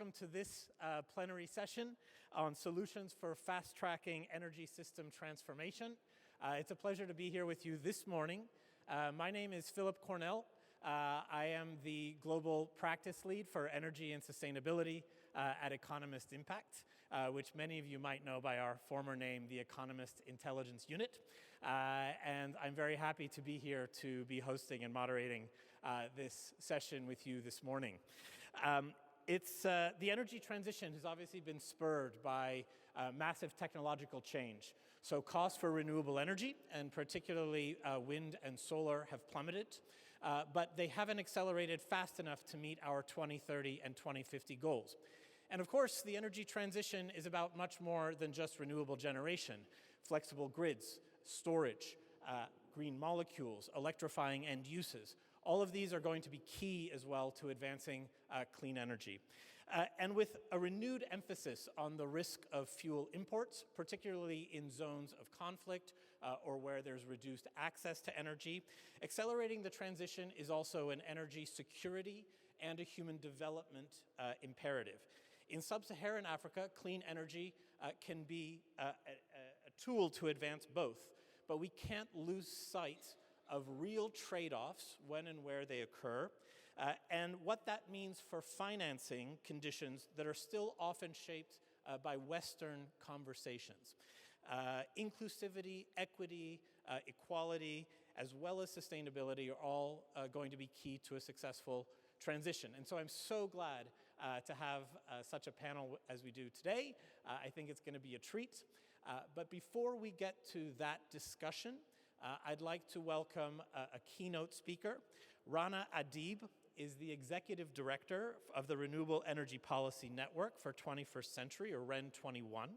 welcome to this plenary session on solutions for fast-tracking energy system transformation. It's a pleasure to be here with you this morning. My name is Philip Cornell. I am the Global Practice Lead for Energy and Sustainability at Economist Impact, which many of you might know by our former name, the Economist Intelligence Unit. And I'm very happy to be here to be hosting and moderating this session with you this morning. The energy transition has obviously been spurred by massive technological change. So costs for renewable energy, and particularly wind and solar, have plummeted, but they haven't accelerated fast enough to meet our 2030 and 2050 goals. And of course, the energy transition is about much more than just renewable generation. Flexible grids, storage, green molecules, electrifying end uses. All of these are going to be key as well to advancing clean energy. And with a renewed emphasis on the risk of fuel imports, particularly in zones of conflict or where there's reduced access to energy, accelerating the transition is also an energy security and a human development imperative. In sub-Saharan Africa, clean energy can be a tool to advance both, but we can't lose sight of real trade-offs when and where they occur, and what that means for financing conditions that are still often shaped by Western conversations. Inclusivity, equity, equality, as well as sustainability are all going to be key to a successful transition. And so I'm so glad to have such a panel as we do today. I think it's going to be a treat. But before we get to that discussion, I'd like to welcome a keynote speaker. Rana Adib is the Executive Director of the Renewable Energy Policy Network for 21st Century, or REN 21.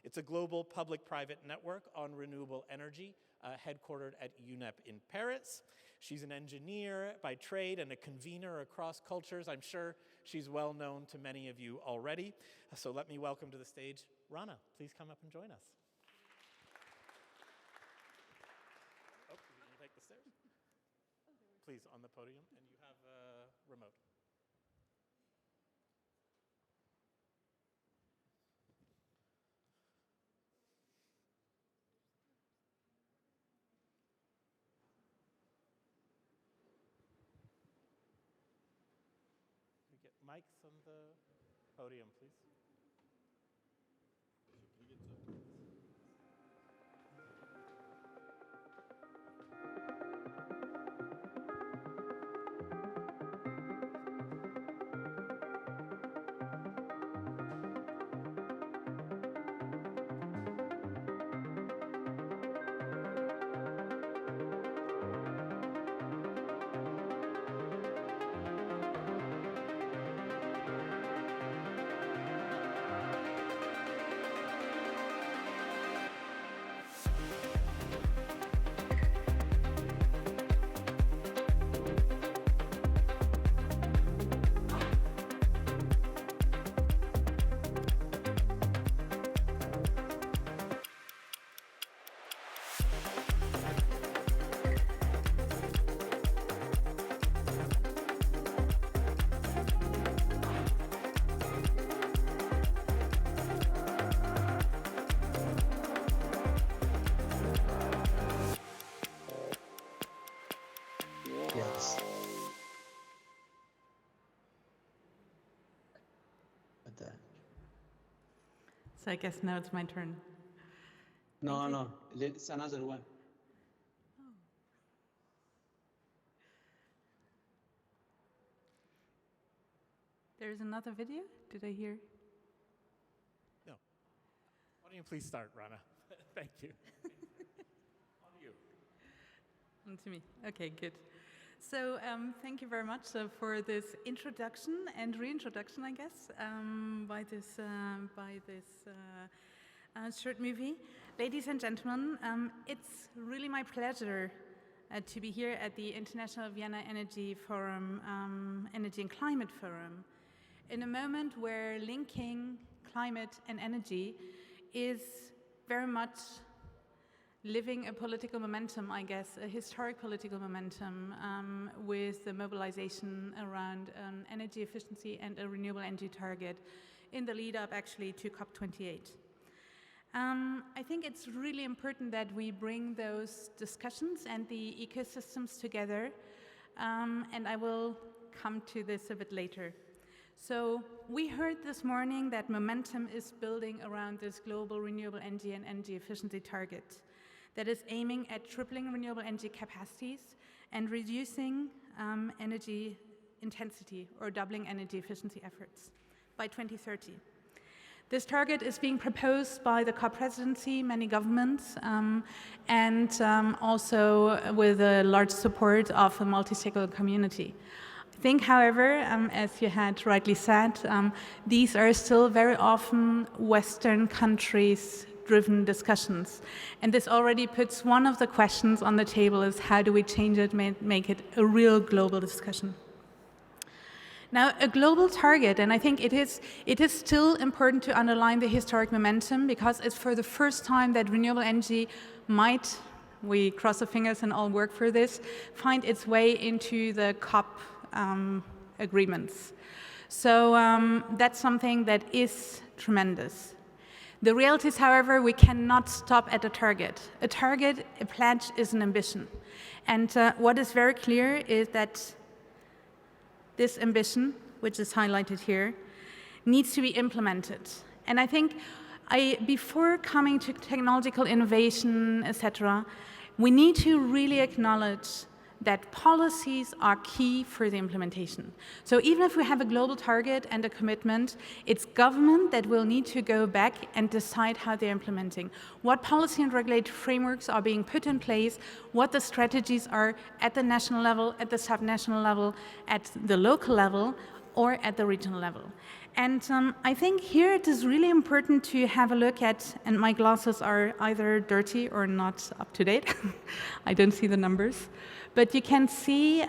It's a global public-private network on renewable energy, headquartered at UNEP in Paris. She's an engineer by trade and a convener across cultures. I'm sure she's well known to many of you already. So let me welcome to the stage Rana. Please come up and join us. Take the stairs. Please, on the podium, and you have a remote. Can we get mics on the podium, please? Can you get to So I guess now it's my turn. No, it's another one. Oh. There's another video? Did I hear? No. Why don't you please start, Rana? Thank you. On you. On to me. Okay, good. So thank you very much for this introduction and reintroduction, I guess, by this short movie. Ladies and gentlemen, it's really my pleasure to be here at the International Vienna Energy Forum, Energy and Climate Forum, in a moment where linking climate and energy is very much living a political momentum, I guess, a historic political momentum with the mobilization around energy efficiency and a renewable energy target in the lead up actually to COP28. I think it's really important that we bring those discussions and the ecosystems together, and I will come to this a bit later. So we heard this morning that momentum is building around this global renewable energy and energy efficiency target that is aiming at tripling renewable energy capacities and reducing energy intensity or doubling energy efficiency efforts by 2030. This target is being proposed by the COP presidency, many governments, and also with a large support of the multi-stakeholder community. I think, however, as you had rightly said, these are still very often Western countries-driven discussions. And this already puts one of the questions on the table is how do we change it, make it a real global discussion. Now, a global target, and I think it is still important to underline the historic momentum because it's for the first time that renewable energy might, we cross our fingers and all work for this, find its way into the COP agreements. So that's something that is tremendous. The reality is, however, we cannot stop at a target. A target, a pledge, is an ambition. And what is very clear is that this ambition, which is highlighted here, needs to be implemented. And I think before coming to technological innovation, etc., we need to really acknowledge that policies are key for the implementation. So even if we have a global target and a commitment, it's government that will need to go back and decide how they're implementing, what policy and regulatory frameworks are being put in place, what the strategies are at the national level, at the subnational level, at the local level, or at the regional level. And I think here it is really important to have a look at, and my glasses are either dirty or not up to date. I don't see the numbers. But you can see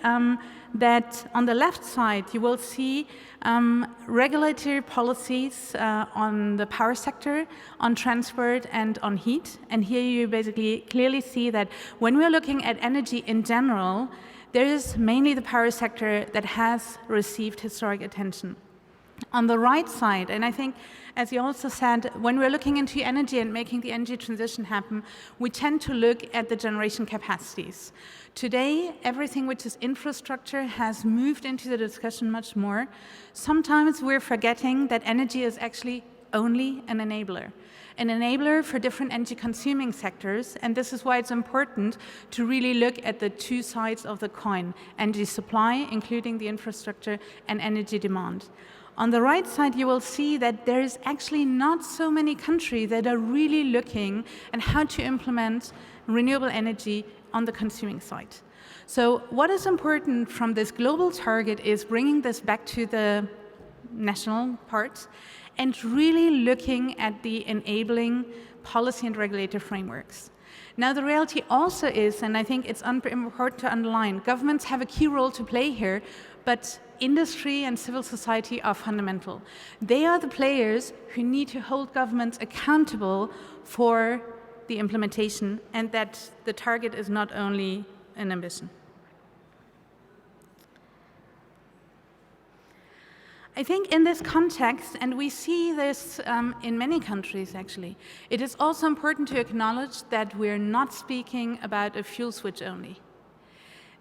that on the left side, you will see regulatory policies on the power sector, on transport, and on heat. And here you basically clearly see that when we're looking at energy in general, there is mainly the power sector that has received historic attention. On the right side, and I think, as you also said, when we're looking into energy and making the energy transition happen, we tend to look at the generation capacities. Today, everything which is infrastructure has moved into the discussion much more. Sometimes we're forgetting that energy is actually only an enabler for different energy consuming sectors, and this is why it's important to really look at the two sides of the coin, energy supply, including the infrastructure, and energy demand. On the right side, you will see that there is actually not so many countries that are really looking at how to implement renewable energy on the consuming side. So what is important from this global target is bringing this back to the national part and really looking at the enabling policy and regulatory frameworks. Now, the reality also is, and I think it's important to underline, governments have a key role to play here, but industry and civil society are fundamental. They are the players who need to hold governments accountable for the implementation and that the target is not only an ambition. I think in this context, and we see this in many countries actually, it is also important to acknowledge that we're not speaking about a fuel switch only.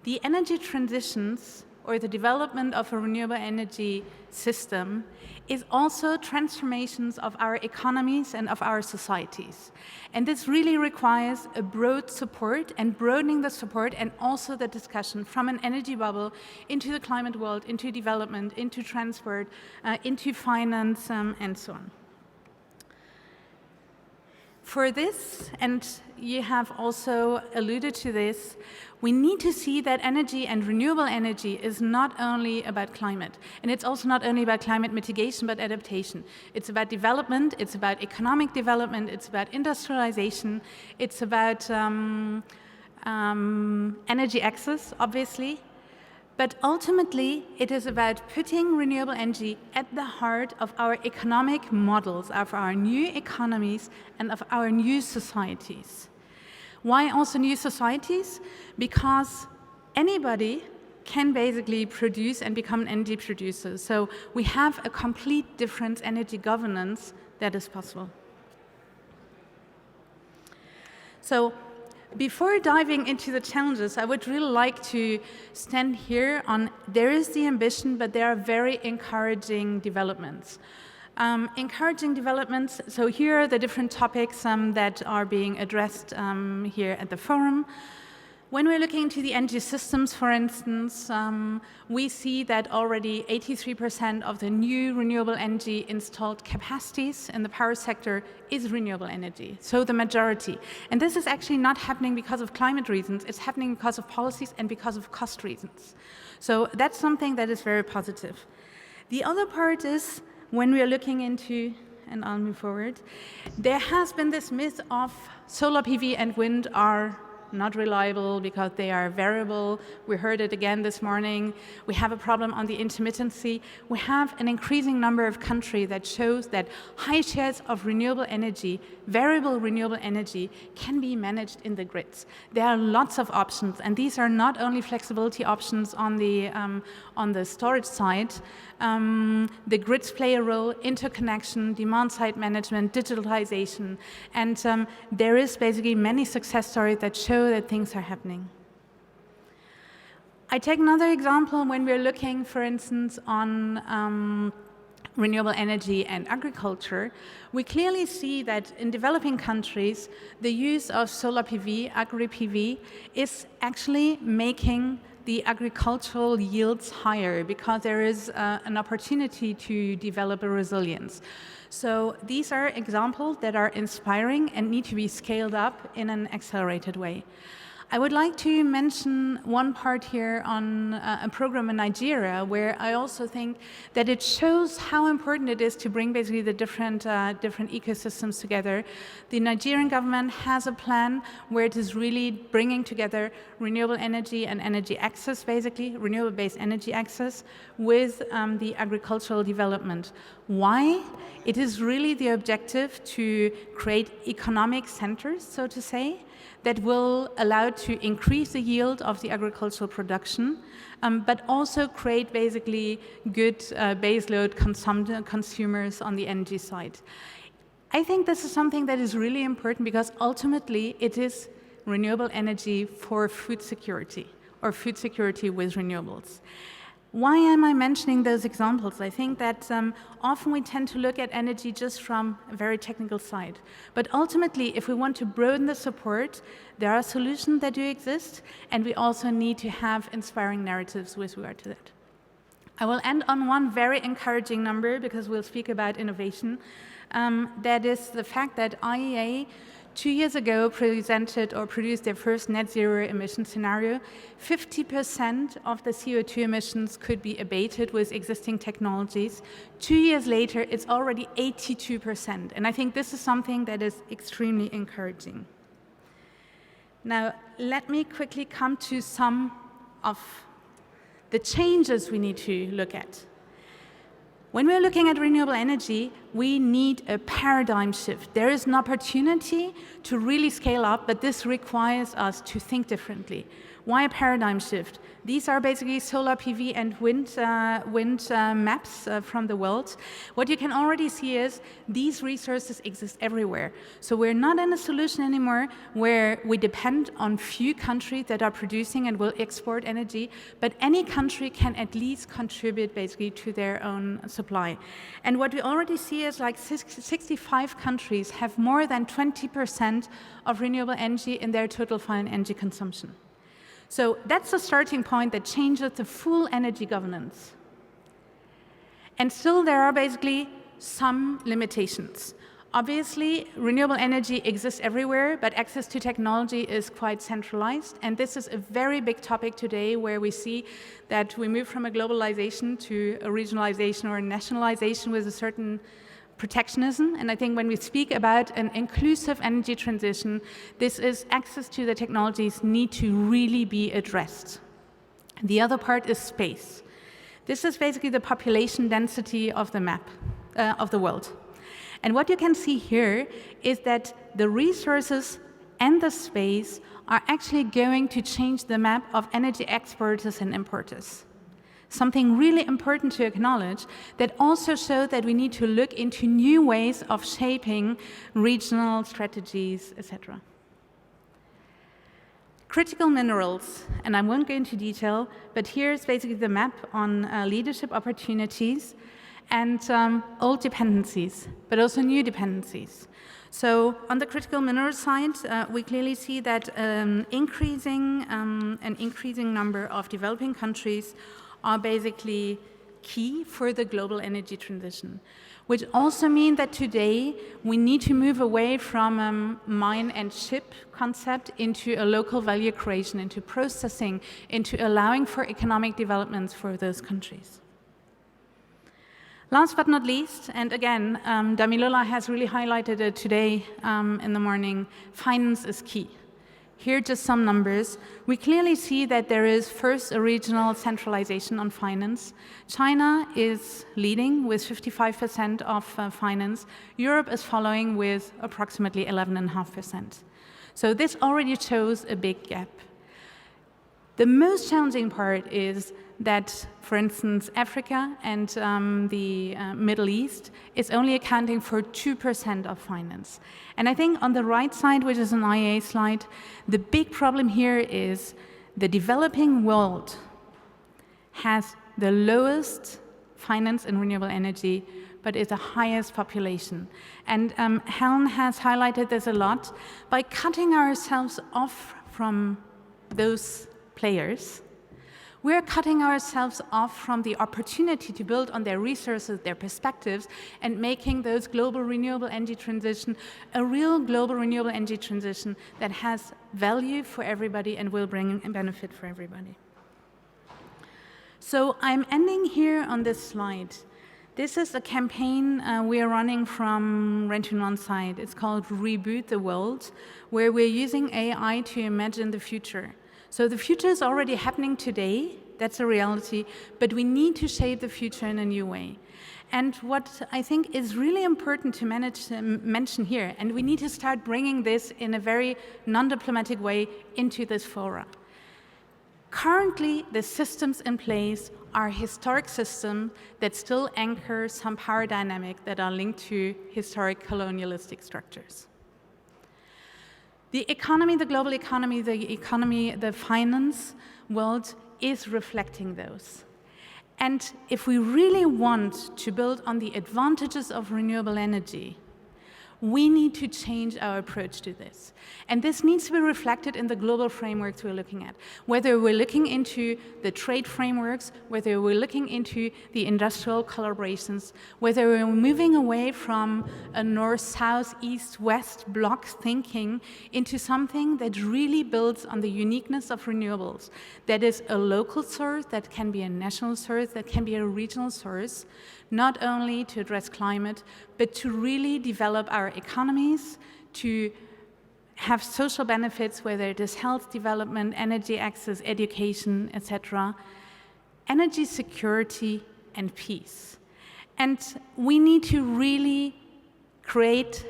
The energy transitions or the development of a renewable energy system is also transformations of our economies and of our societies. And this really requires a broad support and broadening the support and also the discussion from an energy bubble into the climate world, into development, into transport, into finance, and so on. For this, and you have also alluded to this, we need to see that energy and renewable energy is not only about climate, and it's also not only about climate mitigation, but adaptation. It's about development, it's about economic development, it's about industrialization, it's about energy access, obviously, but ultimately it is about putting renewable energy at the heart of our economic models, of our new economies, and of our new societies. Why also new societies? Because anybody can basically produce and become an energy producer. So we have a complete different energy governance that is possible. So before diving into the challenges, I would really like to stand here on there is the ambition, but there are very encouraging developments. So here are the different topics that are being addressed here at the forum. When we're looking into the energy systems, for instance, we see that already 83% of the new renewable energy installed capacities in the power sector is renewable energy, so the majority. And this is actually not happening because of climate reasons, it's happening because of policies and because of cost reasons. So that's something that is very positive. The other part is when we are looking into, and I'll move forward, there has been this myth of solar PV and wind are not reliable because they are variable. We heard it again this morning. We have a problem on the intermittency. We have an increasing number of countries that shows that high shares of renewable energy, variable renewable energy, can be managed in the grids. There are lots of options, and these are not only flexibility options on the storage side. The grids play a role, interconnection, demand-side management, digitalization, and there is basically many success stories that show that things are happening. I take another example when we're looking, for instance, on renewable energy and agriculture. We clearly see that in developing countries, the use of solar PV, agri-PV, is actually making the agricultural yields higher because there is an opportunity to develop a resilience. So these are examples that are inspiring and need to be scaled up in an accelerated way. I would like to mention one part here on a program in Nigeria where I also think that it shows how important it is to bring basically the different ecosystems together. The Nigerian government has a plan where it is really bringing together renewable energy and energy access, basically, renewable-based energy access with the agricultural development. Why? It is really the objective to create economic centers, so to say, that will allow to increase the yield of the agricultural production, but also create basically good baseload consumers on the energy side. I think this is something that is really important because ultimately it is renewable energy for food security or food security with renewables. Why am I mentioning those examples? I think that often we tend to look at energy just from a very technical side. But ultimately, if we want to broaden the support, there are solutions that do exist, and we also need to have inspiring narratives with regard to that. I will end on one very encouraging number because we'll speak about innovation. That is the fact that IEA 2 years ago presented or produced their first net zero emission scenario. 50% of the CO2 emissions could be abated with existing technologies. 2 years later, it's already 82%. And I think this is something that is extremely encouraging. Now, let me quickly come to some of the changes we need to look at. When we're looking at renewable energy, we need a paradigm shift. There is an opportunity to really scale up, but this requires us to think differently. Why a paradigm shift? These are basically solar PV and wind maps from the world. What you can already see is these resources exist everywhere. So we're not in a solution anymore where we depend on few countries that are producing and will export energy, but any country can at least contribute basically to their own supply. And what we already see is like 65 countries have more than 20% of renewable energy in their total final energy consumption. So that's a starting point that changes the full energy governance. And still there are basically some limitations. Obviously, renewable energy exists everywhere, but access to technology is quite centralized. And this is a very big topic today where we see that we move from a globalization to a regionalization or a nationalization with a certain protectionism. And I think when we speak about an inclusive energy transition, this is access to the technologies need to really be addressed. The other part is space. This is basically the population density of the map of the world. And what you can see here is that the resources and the space are actually going to change the map of energy exporters and importers. Something really important to acknowledge that also show that we need to look into new ways of shaping regional strategies, etc. Critical minerals, and I won't go into detail, but here's basically the map on leadership opportunities and old dependencies, but also new dependencies. So on the critical mineral side, we clearly see that an increasing number of developing countries are basically key for the global energy transition, which also means that today we need to move away from a mine and ship concept into a local value creation, into processing, into allowing for economic developments for those countries. Last but not least, and again, Damilola has really highlighted it today in the morning, finance is key. Here are just some numbers. We clearly see that there is first a regional centralization on finance. China is leading with 55% of finance. Europe is following with approximately 11.5%. So this already shows a big gap. The most challenging part is that, for instance, Africa and the Middle East is only accounting for 2% of finance. And I think on the right side, which is an IEA slide, the big problem here is the developing world has the lowest finance in renewable energy, but is the highest population. And Helen has highlighted this a lot. By cutting ourselves off from those players, we're cutting ourselves off from the opportunity to build on their resources, their perspectives, and making those global renewable energy transition a real global renewable energy transition that has value for everybody and will bring a benefit for everybody. So I'm ending here on this slide. This is a campaign we are running from Rentunon side. It's called Reboot the World, where we're using AI to imagine the future. So the future is already happening today, that's a reality, but we need to shape the future in a new way. And what I think is really important to mention here, and we need to start bringing this in a very non-diplomatic way into this fora. Currently, the systems in place are historic systems that still anchor some power dynamic that are linked to historic colonialistic structures. The economy, the global economy, the finance world is reflecting those. And if we really want to build on the advantages of renewable energy, we need to change our approach to this. And this needs to be reflected in the global frameworks we're looking at. Whether we're looking into the trade frameworks, whether we're looking into the industrial collaborations, whether we're moving away from a north, south, east, west block thinking into something that really builds on the uniqueness of renewables. That is a local source, that can be a national source, that can be a regional source, not only to address climate, but to really develop our economies, to have social benefits, whether it is health development, energy access, education, etc., energy security, and peace. And we need to really create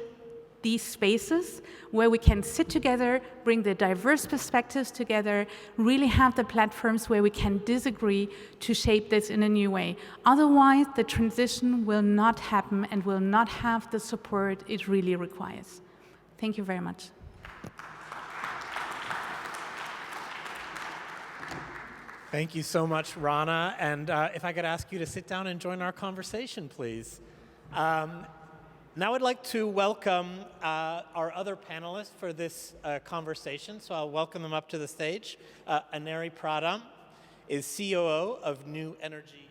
these spaces where we can sit together, bring the diverse perspectives together, really have the platforms where we can disagree to shape this in a new way. Otherwise, the transition will not happen and will not have the support it really requires. Thank you very much. Thank you so much, Rana. And if I could ask you to sit down and join our conversation, please. Now I'd like to welcome our other panelists for this conversation. So I'll welcome them up to the stage. Aneri Pradhan is COO of New Energy,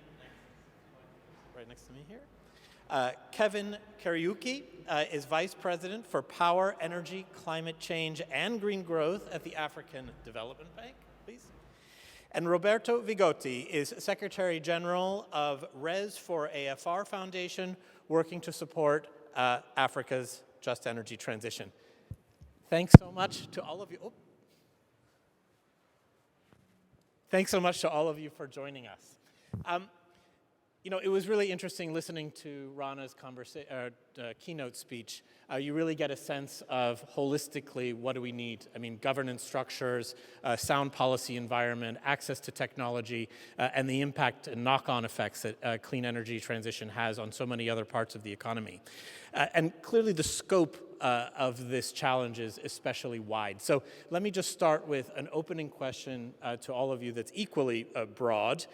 right next to me here. Kevin Kariuki is Vice President for Power, Energy, Climate Change, and Green Growth at the African Development Bank, please. And Roberto Vigotti is Secretary General of Res4AFR Foundation, working to support Africa's just energy transition. Thanks so much to all of you. Oh. Thanks so much to all of you for joining us. You know, it was really interesting listening to Rana's keynote speech. You really get a sense of holistically what do we need. I mean, governance structures, sound policy environment, access to technology, and the impact and knock-on effects that clean energy transition has on so many other parts of the economy. And clearly the scope of this challenge is especially wide. So let me just start with an opening question to all of you that's equally broad.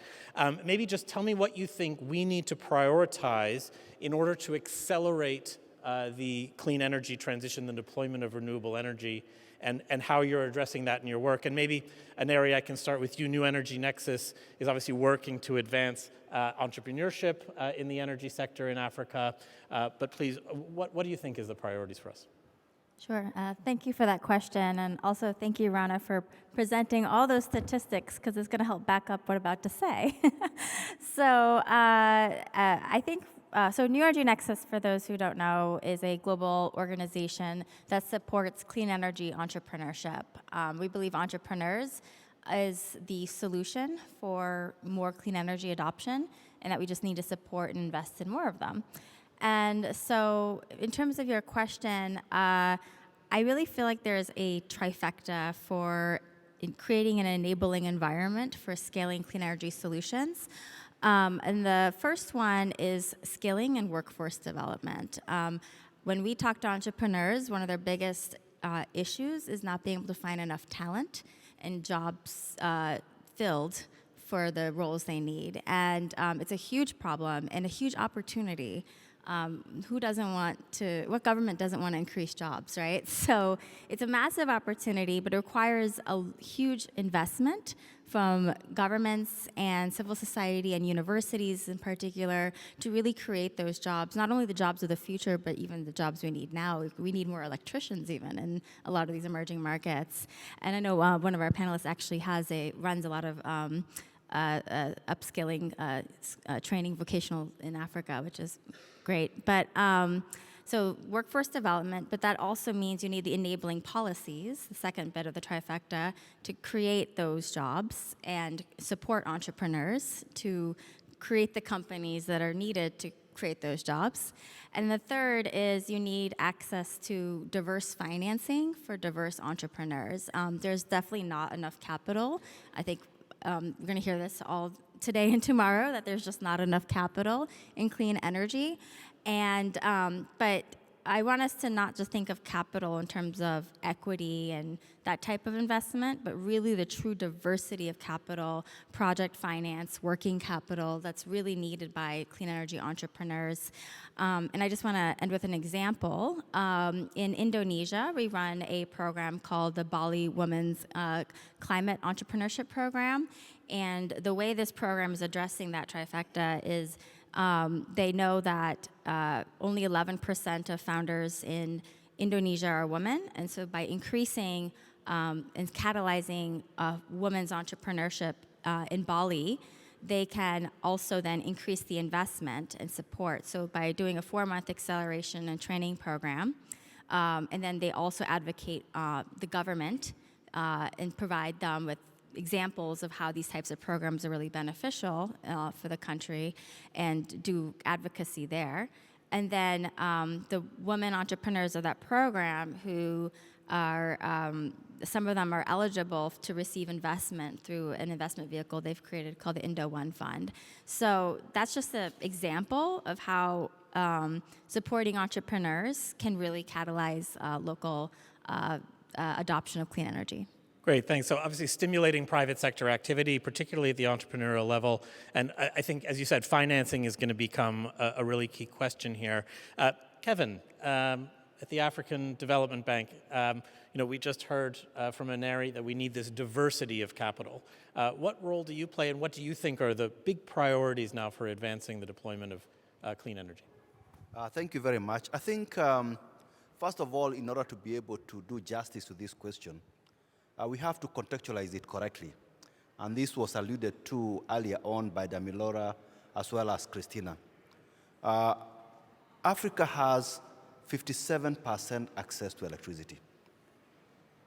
Maybe just tell me what you think we need to prioritize in order to accelerate the clean energy transition, the deployment of renewable energy, and how you're addressing that in your work. And maybe an area I can start with you, New Energy Nexus is obviously working to advance entrepreneurship in the energy sector in Africa. But please, what do you think is the priorities for us? Sure. Thank you for that question. And also thank you, Rana, for presenting all those statistics, because it's going to help back up what I'm about to say. So I think, so New Energy Nexus, for those who don't know, is a global organization that supports clean energy entrepreneurship. We believe entrepreneurs is the solution for more clean energy adoption, and that we just need to support and invest in more of them. And so in terms of your question, I really feel like there's a trifecta for creating an enabling environment for scaling clean energy solutions. And the first one is skilling and workforce development. When we talk to entrepreneurs, one of their biggest issues is not being able to find enough talent and jobs filled for the roles they need. And it's a huge problem and a huge opportunity. What government doesn't want to increase jobs, right? So it's a massive opportunity, but it requires a huge investment from governments and civil society and universities in particular to really create those jobs, not only the jobs of the future, but even the jobs we need now. We need more electricians even in a lot of these emerging markets. And I know one of our panelists actually runs a lot of upskilling training vocational in Africa, which is great. But so workforce development, but that also means you need the enabling policies, the second bit of the trifecta, to create those jobs and support entrepreneurs to create the companies that are needed to create those jobs. And the third is you need access to diverse financing for diverse entrepreneurs. There's definitely not enough capital. I think we're going to hear this all today and tomorrow, that there's just not enough capital in clean energy. And but I want us to not just think of capital in terms of equity and that type of investment, but really the true diversity of capital, project finance, working capital that's really needed by clean energy entrepreneurs. And I just want to end with an example. In Indonesia, we run a program called the Bali Women's Climate Entrepreneurship Program. And the way this program is addressing that trifecta is they know that only 11% of founders in Indonesia are women, and so by increasing and catalyzing women's entrepreneurship in Bali, they can also then increase the investment and support. So by doing a 4-month acceleration and training program, and then they also advocate the government and provide them with examples of how these types of programs are really beneficial for the country and do advocacy there. And then the women entrepreneurs of that program who are, some of them are eligible to receive investment through an investment vehicle they've created called the Indo One Fund. So that's just an example of how supporting entrepreneurs can really catalyze local adoption of clean energy. Great, thanks. So obviously stimulating private sector activity, particularly at the entrepreneurial level. And I think, as you said, financing is going to become a really key question here. Kevin, at the African Development Bank, we just heard from Aneri that we need this diversity of capital. What role do you play, and what do you think are the big priorities now for advancing the deployment of clean energy? Thank you very much. I think, first of all, in order to be able to do justice to this question, we have to contextualize it correctly. And this was alluded to earlier on by Damilora as well as Christina. Africa has 57% access to electricity,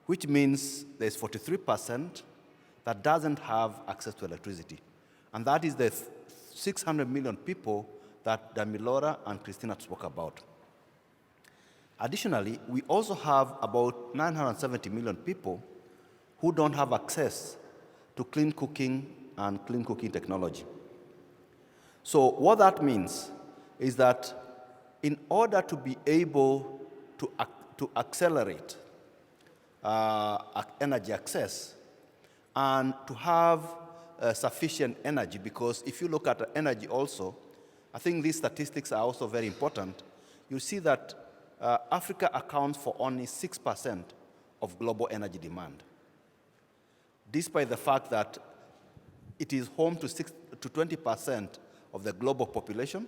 which means there's 43% that doesn't have access to electricity. And that is the 600 million people that Damilora and Christina spoke about. Additionally, we also have about 970 million people who don't have access to clean cooking and clean cooking technology. So what that means is that in order to be able to accelerate energy access and to have sufficient energy, because if you look at energy also, I think these statistics are also very important. You see that Africa accounts for only 6% of global energy demand, despite the fact that it is home to 20% of the global population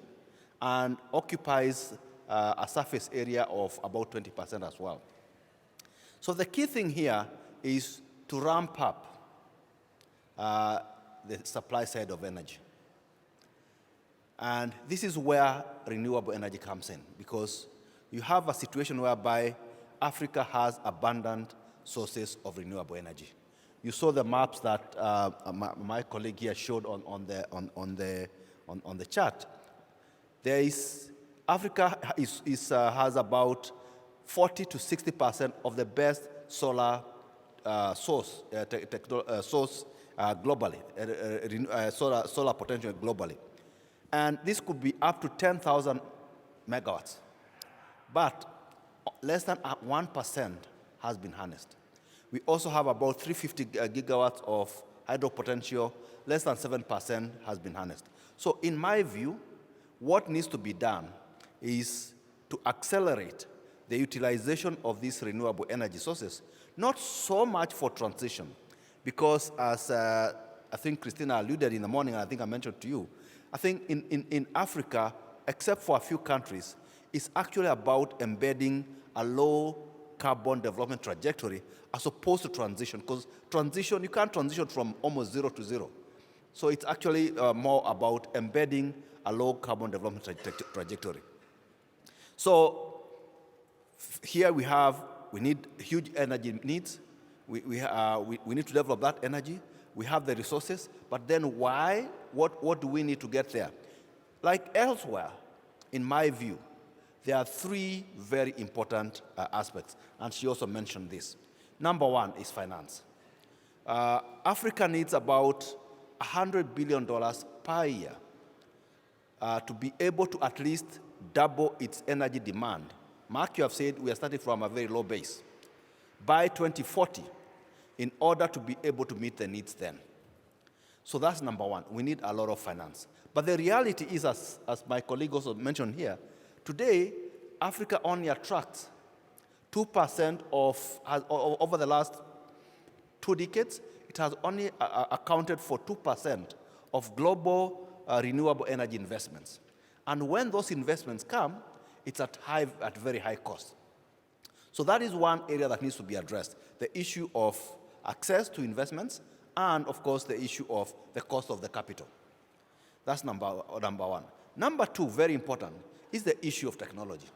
and occupies a surface area of about 20% as well. So the key thing here is to ramp up the supply side of energy. And this is where renewable energy comes in, because you have a situation whereby Africa has abundant sources of renewable energy. You saw the maps that my colleague here showed on the chart. Africa has about 40 to 60% of the best solar source globally, solar potential globally. And this could be up to 10,000 megawatts. But less than 1% has been harnessed. We also have about 350 gigawatts of hydro potential. Less than 7% has been harnessed. So in my view, what needs to be done is to accelerate the utilization of these renewable energy sources, not so much for transition, because as I think Christina alluded in the morning, and I think I mentioned to you, I think in Africa, except for a few countries, it's actually about embedding a low carbon development trajectory as opposed to transition, because transition, you can't transition from almost 0 to 0. So it's actually more about embedding a low carbon development trajectory. So here we need huge energy needs. We need to develop that energy. We have the resources, but then why? What do we need to get there? Like elsewhere, in my view, there are three very important aspects, and she also mentioned this. Number one is finance. Africa needs about $100 billion per year to be able to at least double its energy demand. Mark, you have said we are starting from a very low base. By 2040, in order to be able to meet the needs then. So that's number one. We need a lot of finance. But the reality is, as my colleague also mentioned here, today, Africa only attracts 2% over the last 2 decades, it has only accounted for 2% of global renewable energy investments. And when those investments come, it's at very high cost. So that is one area that needs to be addressed, the issue of access to investments and, of course, the issue of the cost of the capital. That's number one. Number two, very important, is the issue of technology.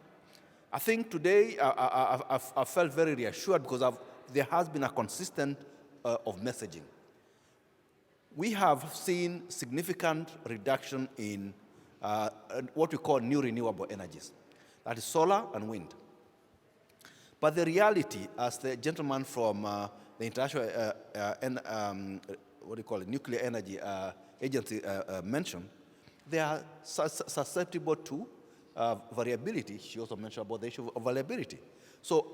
I think today I felt very reassured because there has been a consistent of messaging. We have seen significant reduction in what we call new renewable energies. That is solar and wind. But the as the gentleman from the International Nuclear Energy Agency mentioned, they are susceptible to variability. She also mentioned about the issue of variability. So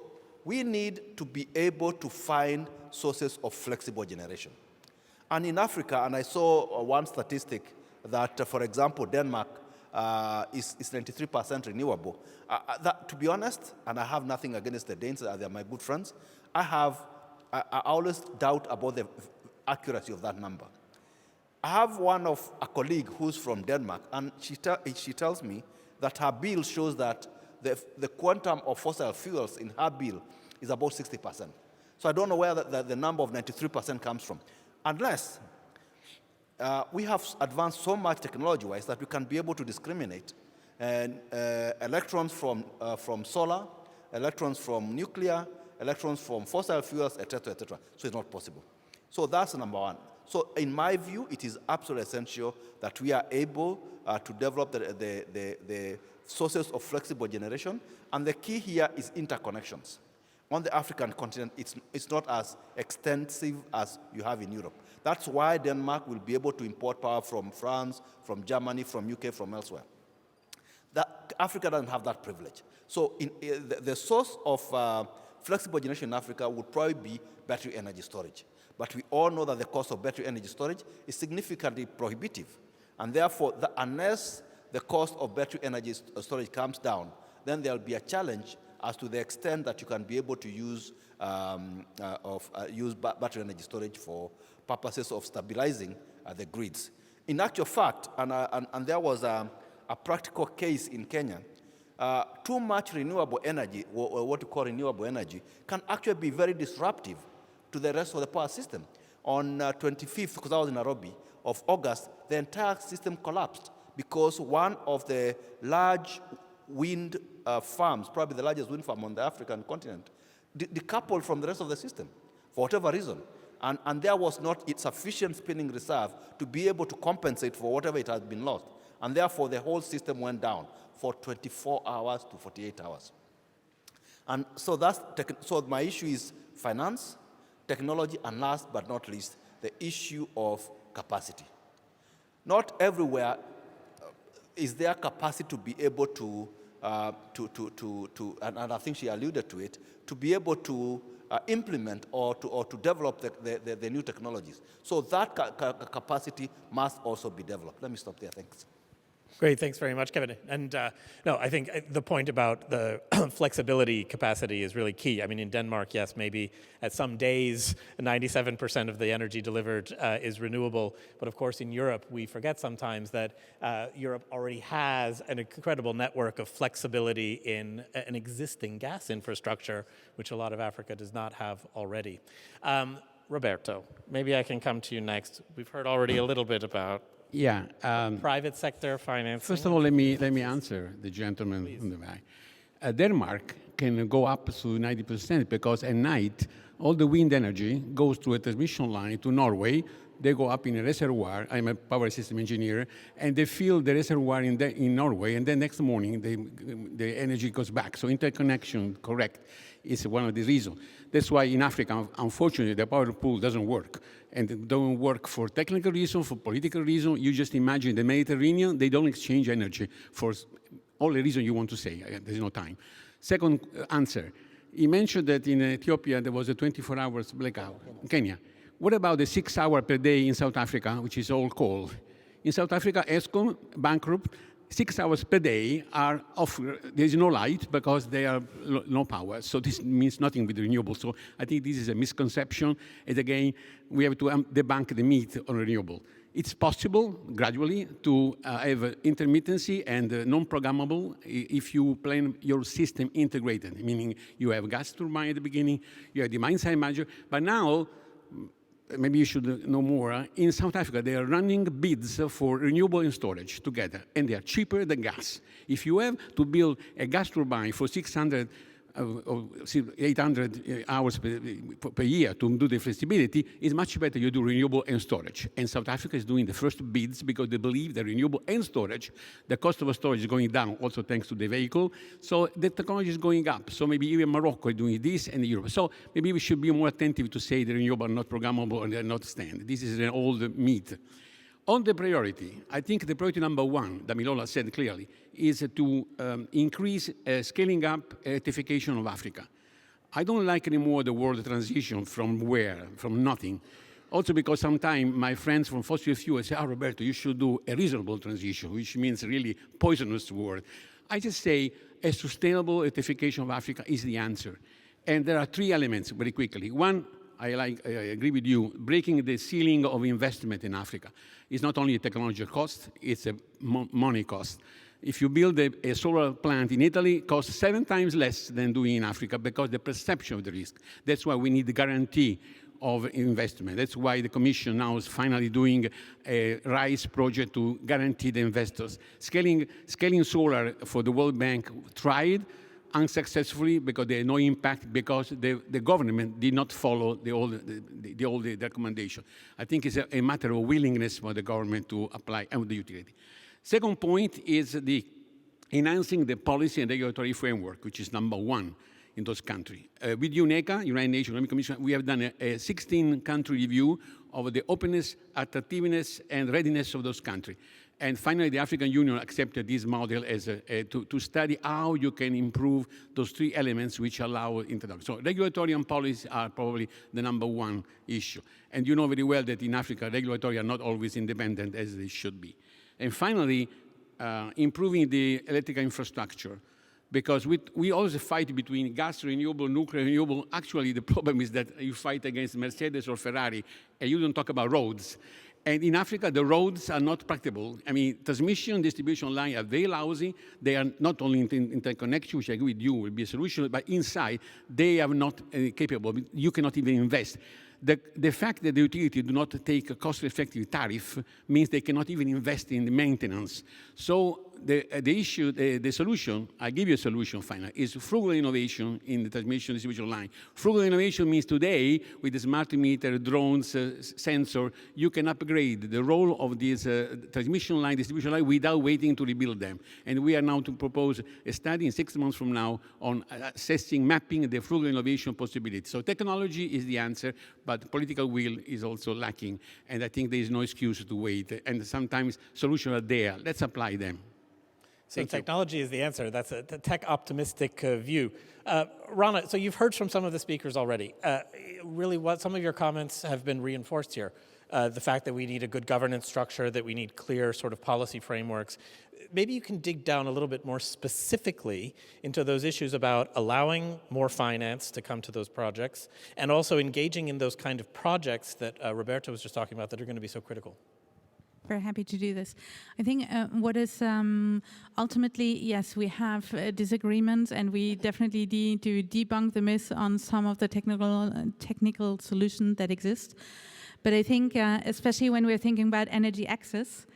we need to be able to find sources of flexible generation. And in Africa, and I saw one statistic that, for example, Denmark is 93% renewable. To be honest, and I have nothing against the Danes, they are my good friends, I always doubt about the accuracy of that number. I have a colleague who's from Denmark, and she tells me that her bill shows that the quantum of fossil fuels in her bill is about 60%. So I don't know where the number of 93% comes from. Unless we have advanced so much technology-wise that we can be able to discriminate and electrons from solar, electrons from nuclear, electrons from fossil fuels, et cetera, et cetera. So it's not possible. So that's number one. So in my view, it is absolutely essential that we are able to develop the sources of flexible generation. And the key here is interconnections. On the African continent, it's not as extensive as you have in Europe. That's why Denmark will be able to import power from France, from Germany, from UK, from elsewhere. Africa doesn't have that privilege. So the source of flexible generation in Africa would probably be battery energy storage. But we all know that the cost of battery energy storage is significantly prohibitive. And therefore, unless the cost of battery energy storage comes down, then there'll be a challenge as to the extent that you can be able to use battery energy storage for purposes of stabilizing the grids. In actual fact, and there was a practical case in Kenya, too much renewable energy, or what we call renewable energy, can actually be very disruptive to the rest of the power system. On 25th, because I was in Nairobi, of August, the entire system collapsed because one of the large wind farms, probably the largest wind farm on the African continent, decoupled from the rest of the system for whatever reason. And there was not sufficient spinning reserve to be able to compensate for whatever it had been lost. And therefore, the whole system went down for 24 hours to 48 hours. And so so my issue is finance, technology, and last but not least, the issue of capacity. Not everywhere is there capacity to be able to, and I think she alluded to it, to be able to implement or to develop the new technologies. So that capacity must also be developed. Let me stop there, thanks. Great, thanks very much, Kevin. And no, I think the point about the flexibility capacity is really key. I mean, in Denmark, yes, maybe at some days, 97% of the energy delivered is renewable. But of course, in Europe, we forget sometimes that Europe already has an incredible network of flexibility in an existing gas infrastructure, which a lot of Africa does not have already. Roberto, maybe I can come to you next. We've heard already a little bit about private sector financing. First of all, let me answer the gentleman on the right. Denmark can go up to 90% because at night, all the wind energy goes through a transmission line to Norway. They go up in a reservoir. I'm a power system engineer, and they fill the reservoir in Norway, and then next morning, the energy goes back. So interconnection, correct, is one of the reasons. That's why in Africa, unfortunately, the power pool doesn't work. And it don't work for technical reasons, for political reasons. You just imagine the Mediterranean, they don't exchange energy for all the reasons you want to say. There's no time. Second answer, he mentioned that in Ethiopia there was a 24 hours blackout. Kenya. What about the 6 hours per day in South Africa, which is all coal? In South Africa, Eskom, bankrupt, 6 hours per day are off. There's no light because they are no power. So this means nothing with renewable. So I think this is a misconception. And again, we have to debunk the myth on renewable. It's possible, gradually, to have intermittency and non-programmable if you plan your system integrated, meaning you have gas turbine at the beginning, you have demand-side manager. But now, maybe you should know more, in South Africa, they are running bids for renewable and storage together, and they are cheaper than gas. If you have to build a gas turbine for 800 hours per year to do the flexibility, it's much better you do renewable and storage. And South Africa is doing the first bids because they believe that renewable and storage, the cost of storage is going down, also thanks to the vehicle. So the technology is going up. So maybe even Morocco is doing this and Europe. So maybe we should be more attentive to say the renewable are not programmable and they're not stand. This is an old myth. On the priority, I think the priority number one, Damilola said clearly, is to increase scaling up electrification of Africa. I don't like anymore the word transition from where, from nothing. Also because sometimes my friends from fossil fuel say, Roberto, you should do a reasonable transition, which means really poisonous word. I just say a sustainable electrification of Africa is the answer. And there are three elements very quickly. One, I agree with you, breaking the ceiling of investment in Africa. It's not only a technological cost, it's a money cost. If you build a solar plant in Italy, it costs 7 times less than doing in Africa because the perception of the risk. That's why we need the guarantee of investment. That's why the Commission now is finally doing a RISE project to guarantee the investors. Scaling solar for the World Bank tried, unsuccessfully because they had no impact because the government did not follow the old recommendation. I think it's a matter of willingness for the government to apply and the utility. Second point is the enhancing the policy and regulatory framework, which is number one in those countries. With UNECA, United Nations Economic Commission, we have done a 16-country review of the openness, attractiveness, and readiness of those countries. And finally, the African Union accepted this model as to study how you can improve those three elements which allow introduction. So regulatory and policy are probably the number one issue. And you know very well that in Africa, regulatory are not always independent as they should be. And finally, improving the electrical infrastructure. Because we always fight between gas renewable, nuclear renewable. Actually, the problem is that you fight against Mercedes or Ferrari, and you don't talk about roads. And in Africa, the roads are not practicable. I mean, transmission distribution lines are very lousy. They are not only interconnection, which I agree with you will be a solution, but inside, they are not capable. You cannot even invest. The fact that the utility do not take a cost-effective tariff means they cannot even invest in the maintenance. So the solution, I give you a solution finally, is frugal innovation in the transmission distribution line. Frugal innovation means today, with the smart meter, drones, sensor, you can upgrade the role of this transmission line, distribution line, without waiting to rebuild them. And we are now to propose a study in 6 months from now on assessing, mapping the frugal innovation possibility. So technology is the answer, but political will is also lacking. And I think there is no excuse to wait. And sometimes solutions are there. Let's apply them. So technology is the answer. That's a tech-optimistic view. Rana, so you've heard from some of the speakers already. Really, what some of your comments have been reinforced here. The fact that we need a good governance structure, that we need clear sort of policy frameworks. Maybe you can dig down a little bit more specifically into those issues about allowing more finance to come to those projects and also engaging in those kind of projects that Roberto was just talking about that are going to be so critical. Very happy to do this. I think what is ultimately, yes, we have disagreements, and we definitely need to debunk the myth on some of the technical solutions that exist. But I think, especially when we're thinking about energy access,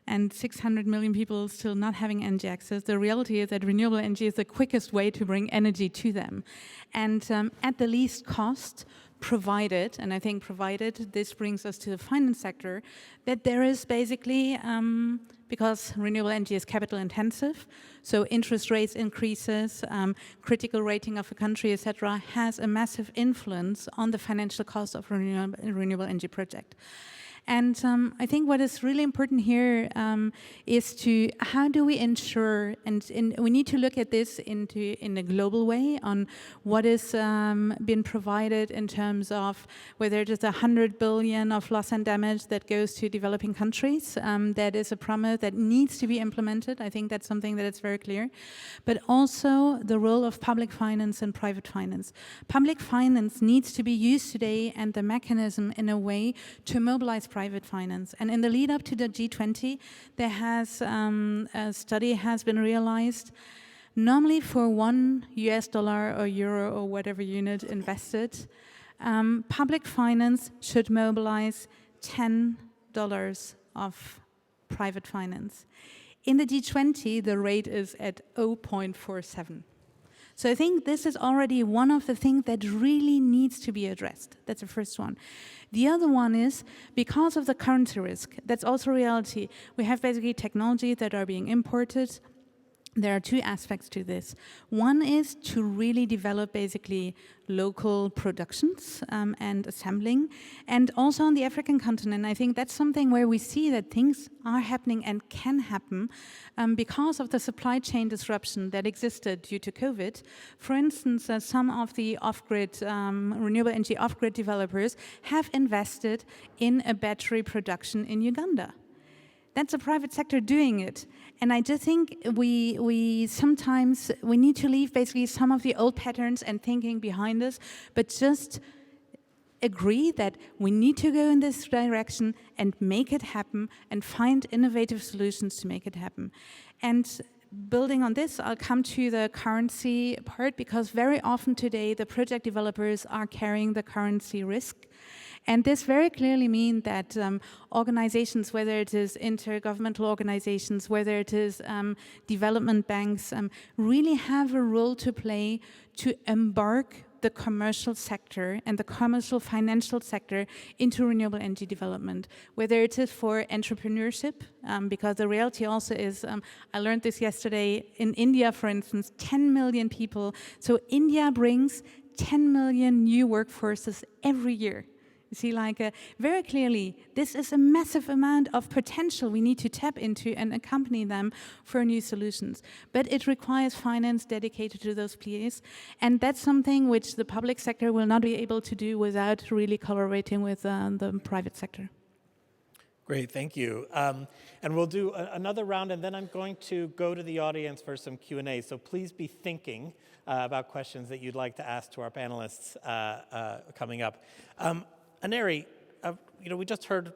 and 600 million people still not having energy access, the reality is that renewable energy is the quickest way to bring energy to them. And at the least cost, provided, and I think provided, this brings us to the finance sector, that there is basically, because renewable energy is capital intensive, so interest rates increases, critical rating of a country, etc., has a massive influence on the financial cost of a renewable energy project. And I think what is really important here is to how do we ensure, and we need to look at this in a global way on what is been provided in terms of whether it is 100 billion of loss and damage that goes to developing countries. That is a promise that needs to be implemented. I think that's something that is very clear. But also the role of public finance and private finance. Public finance needs to be used today and the mechanism in a way to mobilize private finance. And in the lead up to the G20, there has a study has been realized. Normally for $1 or euro or whatever unit invested, public finance should mobilize $10 of private finance. In the G20, the rate is at 0.47. So I think this is already one of the things that really needs to be addressed. That's the first one. The other one is, because of the currency risk, that's also reality. We have basically technology that are being imported. There are two aspects to this. One is to really develop basically local productions and assembling. And also on the African continent, I think that's something where we see that things are happening and can happen because of the supply chain disruption that existed due to COVID. For instance, some of the off-grid, renewable energy off-grid developers have invested in a battery production in Uganda. That's a private sector doing it. And I just think we sometimes need to leave basically some of the old patterns and thinking behind us, but just agree that we need to go in this direction and make it happen and find innovative solutions to make it happen. And building on this, I'll come to the currency part, because very often today the project developers are carrying the currency risk. And this very clearly means that organizations, whether it is intergovernmental organizations, whether it is development banks, really have a role to play to embark the commercial sector and the commercial financial sector into renewable energy development, whether it is for entrepreneurship, because the reality also is, I learned this yesterday, in India, for instance, 10 million people. So India brings 10 million new workforces every year. You see, very clearly, this is a massive amount of potential we need to tap into and accompany them for new solutions. But it requires finance dedicated to those players, and that's something which the public sector will not be able to do without really collaborating with the private sector. Great, thank you. And we'll do another round, and then I'm going to go to the audience for some Q&A. So please be thinking about questions that you'd like to ask to our panelists coming up. Aneri, we just heard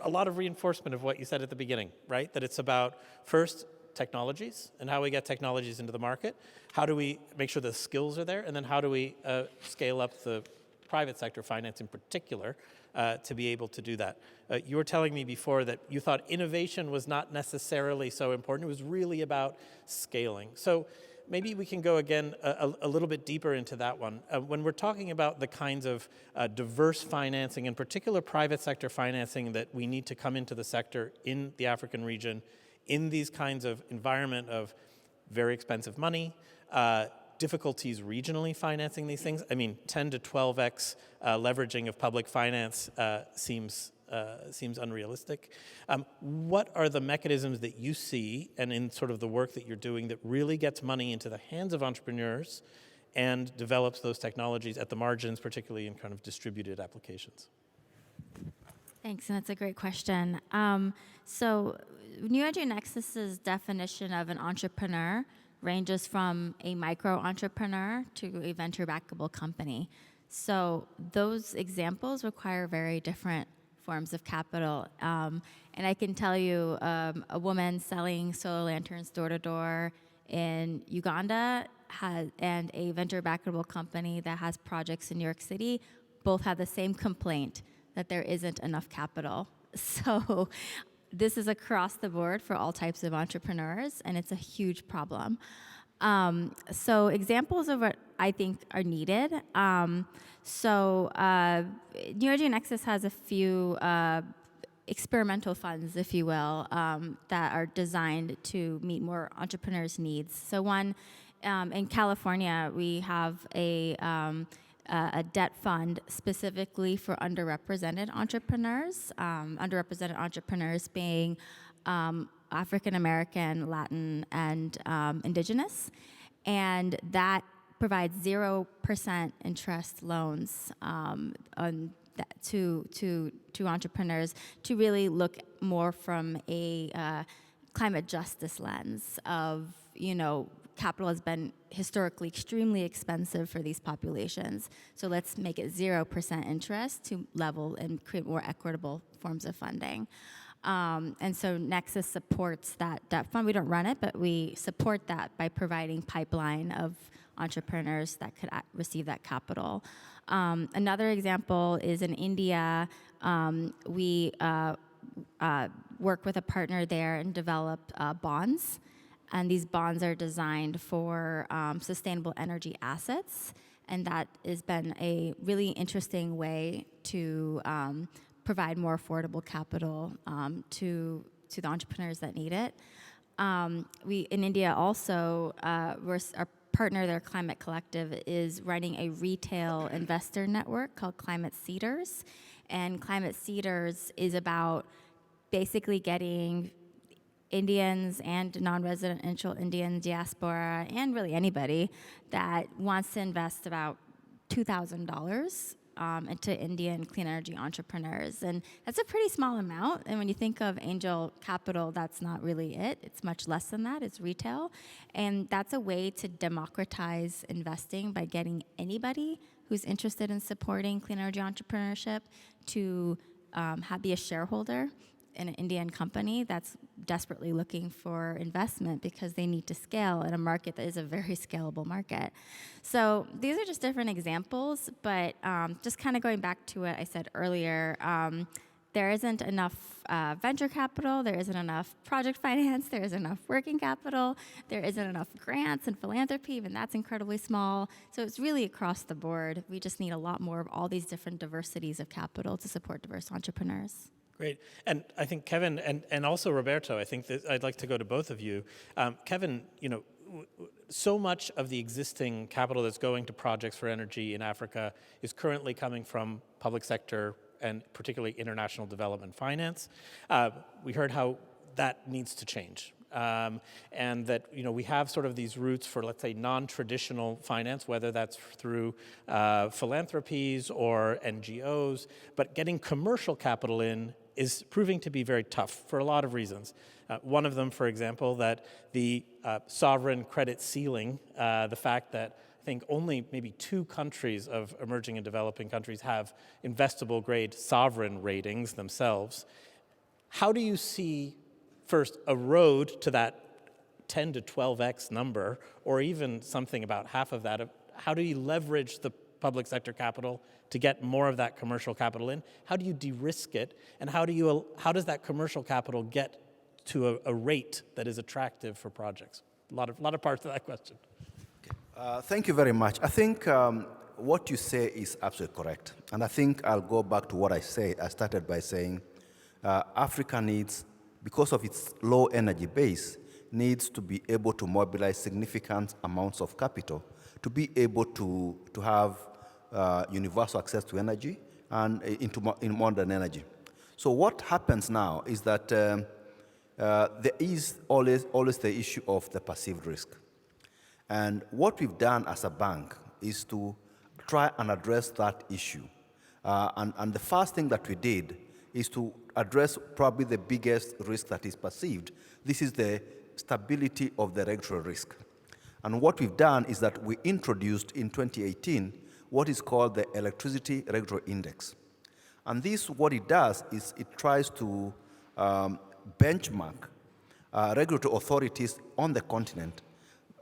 a lot of reinforcement of what you said at the beginning, right? That it's about, first, technologies and how we get technologies into the market. How do we make sure the skills are there? And then how do we scale up the private sector finance in particular to be able to do that? You were telling me before that you thought innovation was not necessarily so important. It was really about scaling. So maybe we can go again a little bit deeper into that one. When we're talking about the kinds of diverse financing, in particular private sector financing that we need to come into the sector in the African region, in these kinds of environment of very expensive money, difficulties regionally financing these things. I mean, 10 to 12x leveraging of public finance seems unrealistic. What are the mechanisms that you see, and in sort of the work that you're doing, that really gets money into the hands of entrepreneurs and develops those technologies at the margins, particularly in kind of distributed applications? Thanks, and that's a great question. So New Energy Nexus's definition of an entrepreneur ranges from a micro-entrepreneur to a venture-backable company. So those examples require very different forms of capital. And I can tell you, a woman selling solar lanterns door-to-door in Uganda and a venture-backable company that has projects in New York City both have the same complaint, that there isn't enough capital. So this is across the board for all types of entrepreneurs, and it's a huge problem. So examples of what I think are needed. New Energy Nexus has a few experimental funds, if you will, that are designed to meet more entrepreneurs' needs. So one, in California, we have a debt fund specifically for underrepresented entrepreneurs, being African American, Latin, and Indigenous, and that provides 0% interest loans to entrepreneurs to really look more from a climate justice lens of, capital has been historically extremely expensive for these populations. So let's make it 0% interest to level and create more equitable forms of funding. And so Nexus supports that fund. We don't run it, but we support that by providing pipeline of entrepreneurs that could receive that capital. Another example is in India. We work with a partner there and develop bonds. And these bonds are designed for sustainable energy assets. And that has been a really interesting way to provide more affordable capital to the entrepreneurs that need it. In India also, our partner, their Climate Collective, is running a retail investor network called Climate Seeders. And Climate Seeders is about basically getting Indians and non-residential Indian diaspora, and really anybody that wants to invest about $2,000 into Indian clean energy entrepreneurs. And that's a pretty small amount. And when you think of angel capital, that's not really it. It's much less than that. It's retail. And that's a way to democratize investing by getting anybody who's interested in supporting clean energy entrepreneurship to be a shareholder an Indian company that's desperately looking for investment because they need to scale in a market that is a very scalable market. So these are just different examples, but just kind of going back to what I said earlier, there isn't enough venture capital, there isn't enough project finance, there isn't enough working capital, there isn't enough grants and philanthropy, even that's incredibly small. So it's really across the board. We just need a lot more of all these different diversities of capital to support diverse entrepreneurs. Great. And I think Kevin and also Roberto, I think that I'd like to go to both of you. Kevin, so much of the existing capital that's going to projects for energy in Africa is currently coming from public sector and particularly international development finance. We heard how that needs to change. And that we have sort of these routes for, let's say, non-traditional finance, whether that's through philanthropies or NGOs, but getting commercial capital in is proving to be very tough for a lot of reasons. One of them, for example, that the sovereign credit ceiling, the fact that I think only maybe 2 countries of emerging and developing countries have investable grade sovereign ratings themselves. How do you see, first, a road to that 10 to 12x number, or even something about half of that? How do you leverage the public sector capital to get more of that commercial capital in? How do you de-risk it? And how does that commercial capital get to a rate that is attractive for projects? A lot of parts of that question. Thank you very much. I think what you say is absolutely correct. And I think I'll go back to what I started by saying Africa needs, because of its low energy base, needs to be able to mobilize significant amounts of capital to be able to have universal access to energy and in modern energy. So what happens now is that there is always the issue of the perceived risk. And what we've done as a bank is to try and address that issue. And the first thing that we did is to address probably the biggest risk that is perceived. This is the stability of the regulatory risk. And what we've done is that we introduced in 2018 what is called the Electricity Regulatory Index. And this, what it does is it tries to benchmark regulatory authorities on the continent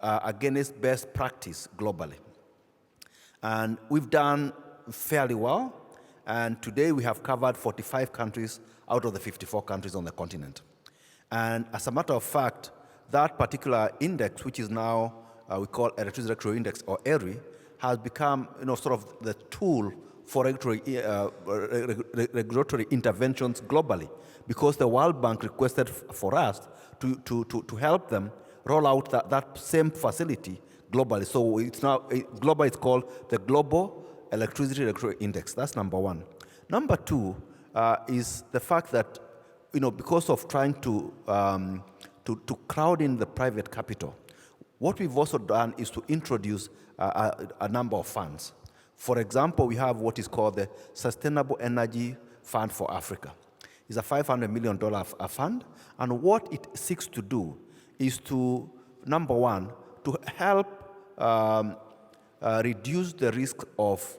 against best practice globally. And we've done fairly well, and today we have covered 45 countries out of the 54 countries on the continent. And as a matter of fact, that particular index, which is now we call Electricity Regulatory Index, or ERI, has become sort of the tool for regulatory interventions globally, because the World Bank requested for us to help them roll out that same facility globally. So it's now, globally it's called the Global Electricity Regulatory Index. That's number one. Number two is the fact that, because of trying to crowd in the private capital, what we've also done is to introduce a number of funds. For example, we have what is called the Sustainable Energy Fund for Africa. It's a $500 million fund, and what it seeks to do is to, number one, to help reduce the risk of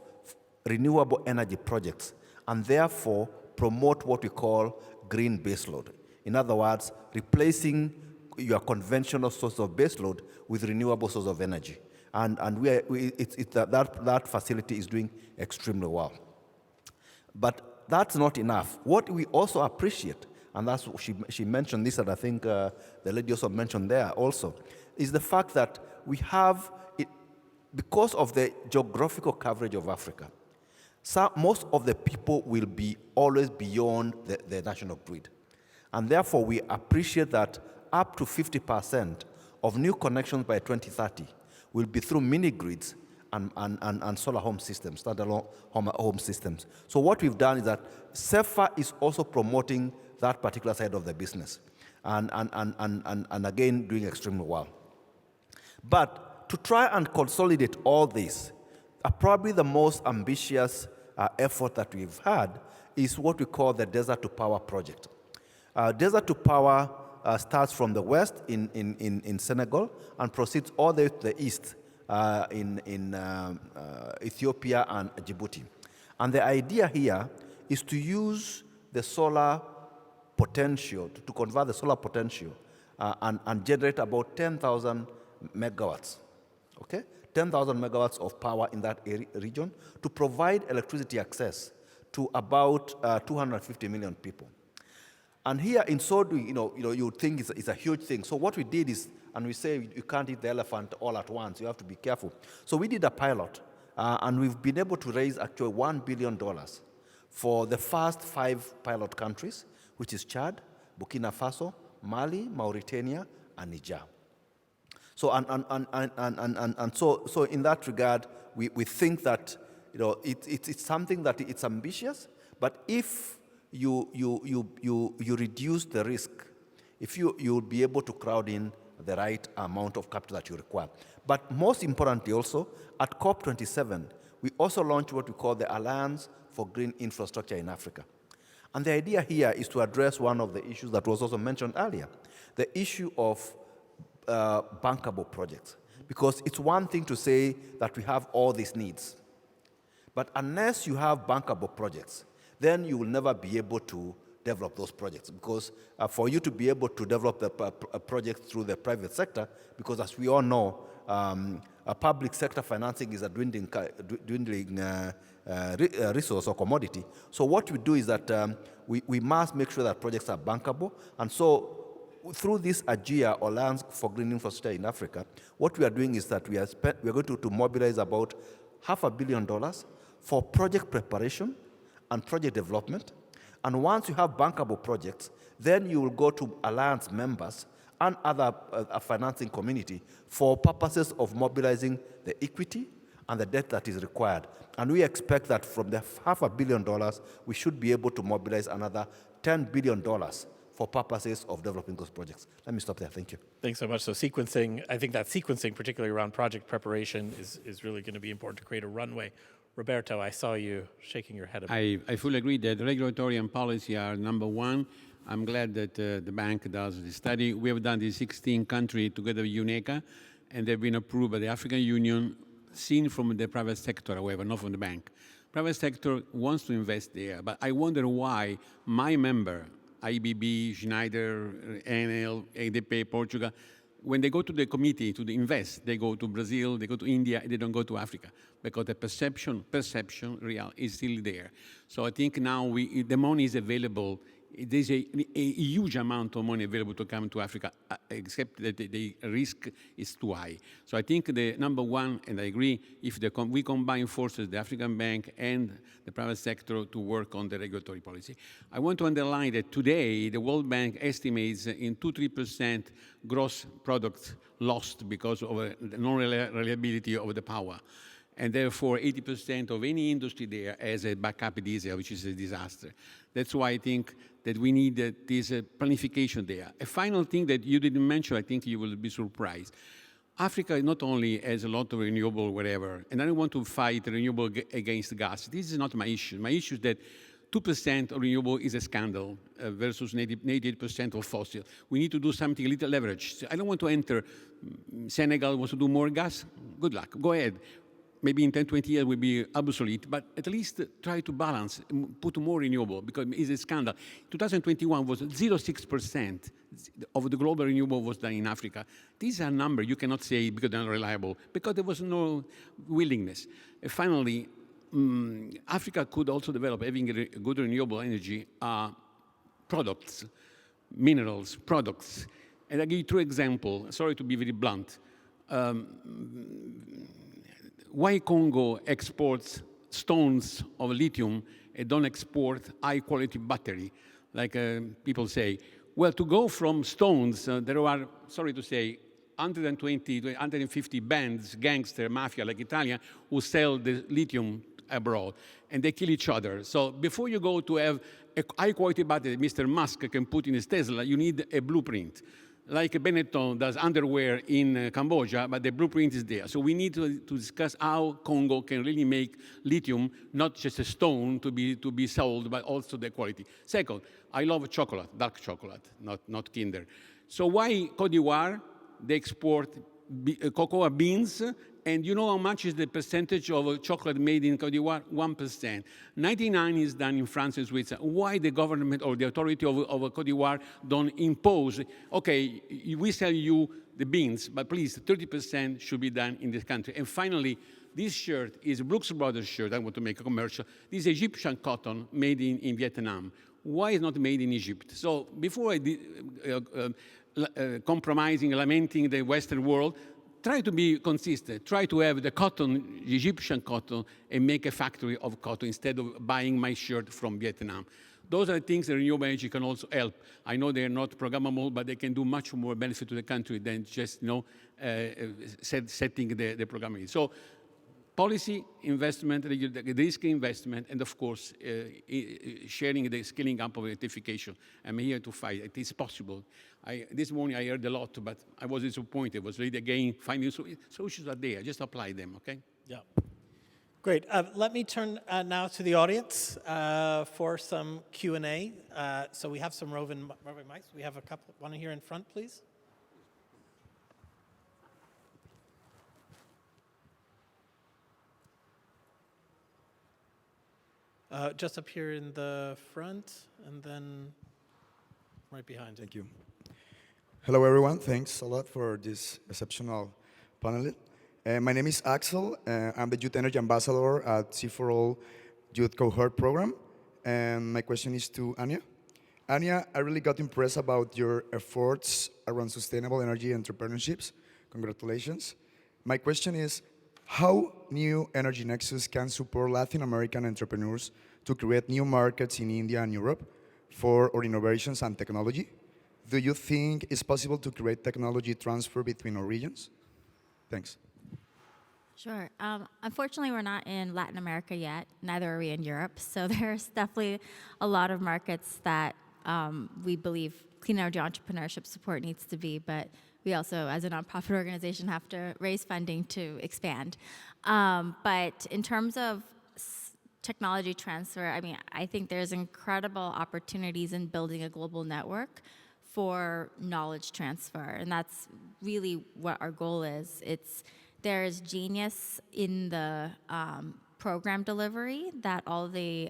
renewable energy projects, and therefore promote what we call green baseload. In other words, replacing your conventional source of baseload with renewable source of energy. And that facility is doing extremely well. But that's not enough. What we also appreciate, and that's what she mentioned this, and I think the lady also mentioned there also, is the fact that we have, because of the geographical coverage of Africa, most of the people will be always beyond the national grid. And therefore, we appreciate that up to 50% of new connections by 2030 will be through mini grids and solar home systems, standalone home systems. So what we've done is that CEFA is also promoting that particular side of the business, and again, doing extremely well. But to try and consolidate all this, probably the most ambitious effort that we've had is what we call the Desert to Power project. Desert to Power starts from the west in Senegal and proceeds all the way to the east in Ethiopia and Djibouti. And the idea here is to use the solar potential, to convert the solar potential and generate about 10,000 megawatts, okay? 10,000 megawatts of power in that region to provide electricity access to about 250 million people. And here in so doing, you would think it's a huge thing. So what we did is, and we say you can't eat the elephant all at once, you have to be careful. So we did a pilot, and we've been able to raise actually $1 billion for the first 5 pilot countries, which is Chad, Burkina Faso, Mali, Mauritania, and Niger. So so in that regard, we think that it's something that it's ambitious, but if you reduce the risk, if you'll be able to crowd in the right amount of capital that you require. But most importantly also, at COP27, we also launched what we call the Alliance for Green Infrastructure in Africa. And the idea here is to address one of the issues that was also mentioned earlier, the issue of bankable projects. Because it's one thing to say that we have all these needs, but unless you have bankable projects, then you will never be able to develop those projects. Because for you to be able to develop a project through the private sector, because as we all know, public sector financing is a dwindling resource or commodity. So what we do is that we must make sure that projects are bankable. And so through this AGIA, or Alliance for Green Infrastructure in Africa, what we are doing is that we are going to mobilize about $500 million for project preparation and project development. And once you have bankable projects, then you will go to Alliance members and other financing community for purposes of mobilizing the equity and the debt that is required. And we expect that from the $500 million, we should be able to mobilize another $10 billion for purposes of developing those projects. Let me stop there. Thank you. Thanks so much. So sequencing, I think that sequencing, particularly around project preparation, is really going to be important to create a runway. Roberto, I saw you shaking your head. I fully agree that regulatory and policy are number one. I'm glad that the bank does the study. We have done this 16 countries together with UNECA, and they've been approved by the African Union, seen from the private sector, however, not from the bank. Private sector wants to invest there, but I wonder why my member, IBB, Schneider, Enel, ADP, Portugal, when they go to the committee to invest, they go to Brazil, they go to India, they don't go to Africa, because the perception real is still there. So I think now the money is available. There's a huge amount of money available to come to Africa, except that the risk is too high. So I think the number one, and I agree, if we combine forces, the African Bank and the private sector, to work on the regulatory policy. I want to underline that today, the World Bank estimates in 2-3% gross product lost because of the non-reliability of the power. And therefore, 80% of any industry there has a backup diesel, which is a disaster. That's why I think that we need this planification there. A final thing that you didn't mention, I think you will be surprised. Africa not only has a lot of renewable whatever, and I don't want to fight renewable against gas. This is not my issue. My issue is that 2% of renewable is a scandal versus 98% of fossil. We need to do something a little leverage. I don't want to enter. Senegal wants to do more gas. Good luck. Go ahead. Maybe in 10, 20 years will be obsolete, but at least try to balance, put more renewable, because it's a scandal. 2021 was 0.6% of the global renewable was done in Africa. These are numbers you cannot say because they're not reliable, because there was no willingness. Finally, Africa could also develop, having good renewable energy, products, minerals, products. And I'll give you 2 examples. Sorry to be very blunt. Why Congo exports stones of lithium and don't export high-quality battery, like people say? Well, to go from stones, there are, sorry to say, 120 to 150 bands, gangster, mafia, like Italian, who sell the lithium abroad, and they kill each other. So before you go to have a high-quality battery Mr. Musk can put in his Tesla, you need a blueprint. Like Benetton does underwear in Cambodia, but the blueprint is there. So we need to discuss how Congo can really make lithium not just a stone to be sold, but also the quality. Second, I love chocolate, dark chocolate, not Kinder. So why Cote d'Ivoire? They export cocoa beans And you know how much is the percentage of chocolate made in Côte d'Ivoire? 1%. 99 is done in France and Switzerland. Why the government or the authority of Côte d'Ivoire don't impose, okay, we sell you the beans, but please, 30% should be done in this country. And finally, this shirt is Brooks Brothers shirt. I want to make a commercial. This is Egyptian cotton made in Vietnam. Why is not made in Egypt? So before compromising, lamenting the Western world, try to be consistent. Try to have the cotton, Egyptian cotton, and make a factory of cotton instead of buying my shirt from Vietnam. Those are the things that renewable energy can also help. I know they are not programmable, but they can do much more benefit to the country than just setting the programming. So policy, investment, the risk investment, and of course, sharing the scaling up of electrification. I'm here to fight. It is possible. This morning I heard a lot, but I was disappointed. It was really, again, finding solutions are there. Just apply them, okay? Yeah. Great. Let me turn now to the audience for some Q&A. So we have some roving mics. We have a couple. One here in front, please. Just up here in the front, and then right behind. Thank you. Hello, everyone. Thanks a lot for this exceptional panel. My name is Axel. I'm the Youth Energy Ambassador at C4All Youth Cohort Program. And my question is to Anya. Anya, I really got impressed about your efforts around sustainable energy entrepreneurships. Congratulations. My question is, how New Energy Nexus can support Latin American entrepreneurs to create new markets in India and Europe for our innovations and technology? Do you think it's possible to create technology transfer between our regions? Thanks. Sure. Unfortunately, we're not in Latin America yet. Neither are we in Europe. So there's definitely a lot of markets that we believe clean energy entrepreneurship support needs to be, but we also, as a nonprofit organization, have to raise funding to expand. But in terms of technology transfer, I mean, I think there's incredible opportunities in building a global network for knowledge transfer, and that's really what our goal is. There's genius in the program delivery that all the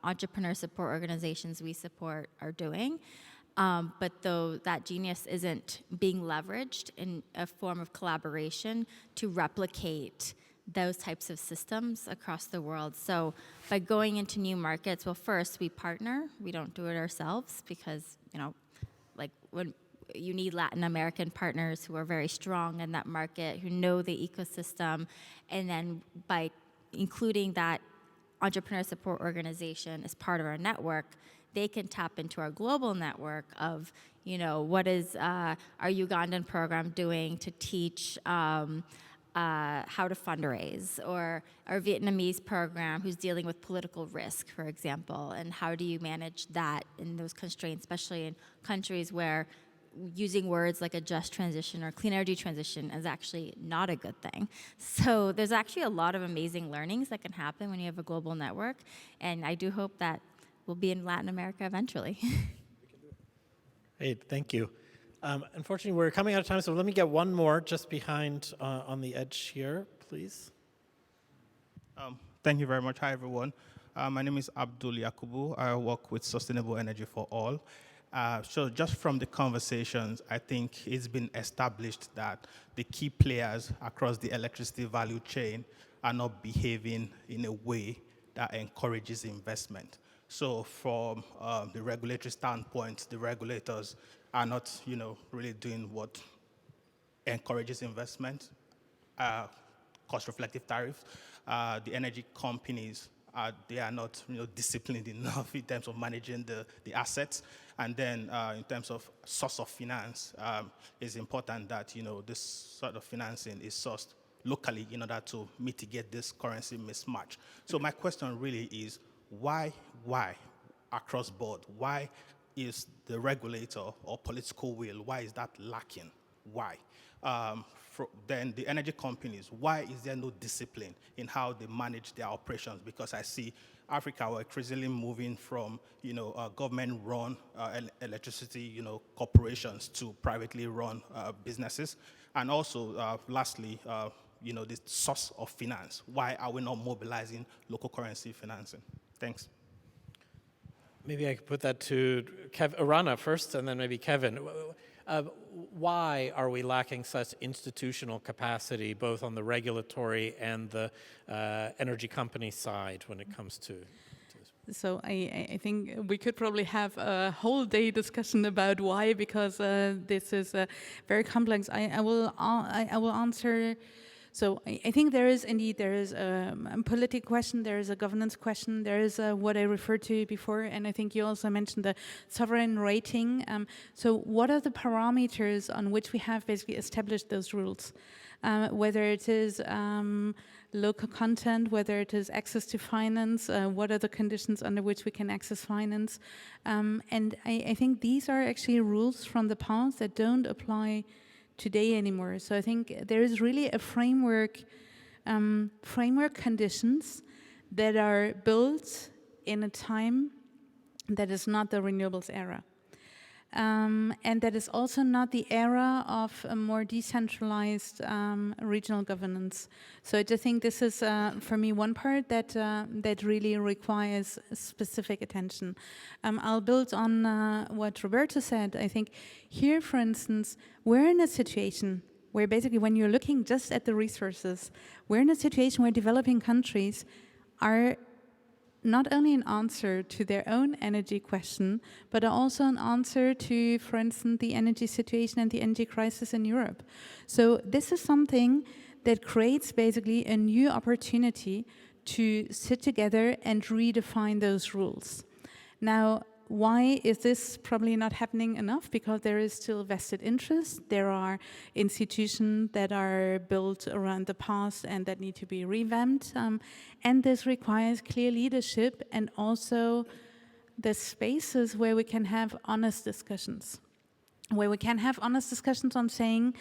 entrepreneur support organizations we support are doing. But though that genius isn't being leveraged in a form of collaboration to replicate those types of systems across the world. So by going into new markets, well, first we partner. We don't do it ourselves because, like when you need Latin American partners who are very strong in that market, who know the ecosystem, and then by including that entrepreneur support organization as part of our network, they can tap into our global network of, what is our Ugandan program doing to teach how to fundraise, or our Vietnamese program who's dealing with political risk, for example, and how do you manage that in those constraints, especially in countries where using words like a just transition or clean energy transition is actually not a good thing. So there's actually a lot of amazing learnings that can happen when you have a global network, and I do hope that we'll be in Latin America eventually. Great, thank you. Unfortunately, we're coming out of time, so let me get one more just behind on the edge here, please. Thank you very much. Hi, everyone. My name is Abdul Yakubu. I work with Sustainable Energy for All. So just from the conversations, I think it's been established that the key players across the electricity value chain are not behaving in a way that encourages investment. So from the regulatory standpoint, the regulators are not, really doing what encourages investment, cost-reflective tariffs. The energy companies, they are not, disciplined enough in terms of managing the assets. And then in terms of source of finance, it's important that, this sort of financing is sourced locally in order to mitigate this currency mismatch. So my question really is, why across board? Why is the regulator or political will, why is that lacking? Why? Then the energy companies, why is there no discipline in how they manage their operations? Because I see Africa, we're increasingly moving from, government-run electricity, corporations to privately run businesses. And also, lastly, this source of finance? Why are we not mobilizing local currency financing? Thanks. Maybe I could put that to Rana first, and then maybe Kevin. Why are we lacking such institutional capacity, both on the regulatory and the energy company side when it comes to this? So I think we could probably have a whole day discussion about why, because this is very complex. I will answer. So I think there is a political question, there is a governance question, there is what I referred to before, and I think you also mentioned the sovereign rating. So what are the parameters on which we have basically established those rules? Whether it is local content, whether it is access to finance, what are the conditions under which we can access finance? And I think these are actually rules from the past that don't apply today anymore. So I think there is really a framework conditions that are built in a time that is not the renewables era. And that is also not the era of a more decentralized regional governance. So I just think this is, for me, one part that really requires specific attention. I'll build on what Roberto said. I think here, for instance, we're in a situation where basically when you're looking just at the resources, we're in a situation where developing countries are not only an answer to their own energy question, but also an answer to, for instance, the energy situation and the energy crisis in Europe. So this is something that creates basically a new opportunity to sit together and redefine those rules. Now, why is this probably not happening enough? Because there is still vested interest. There are institutions that are built around the past and that need to be revamped. And this requires clear leadership and also the spaces where we can have honest discussions. Where we can have honest discussions on saying,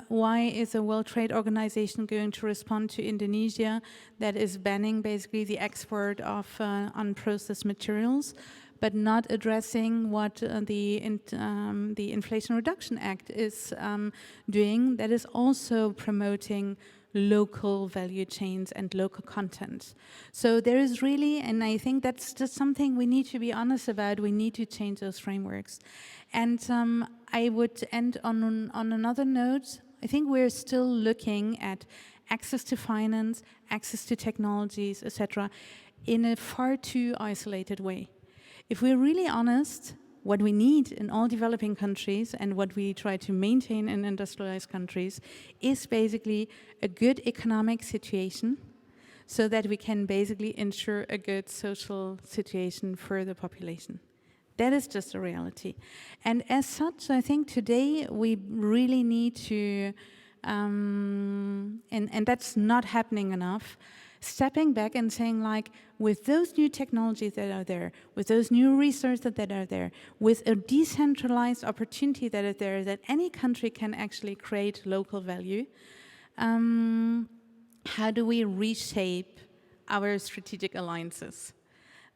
why is the World Trade Organization going to respond to Indonesia that is banning basically the export of unprocessed materials, but not addressing what the Inflation Reduction Act is doing, that is also promoting local value chains and local content. So there is really, and I think that's just something we need to be honest about, we need to change those frameworks. And I would end on another note. I think we're still looking at access to finance, access to technologies, etc., in a far too isolated way. If we're really honest, what we need in all developing countries and what we try to maintain in industrialized countries is basically a good economic situation so that we can basically ensure a good social situation for the population. That is just a reality. And as such, I think today we really need to, and that's not happening enough, stepping back and saying, like, with those new technologies that are there, with those new resources that are there, with a decentralized opportunity that is there, that any country can actually create local value, how do we reshape our strategic alliances?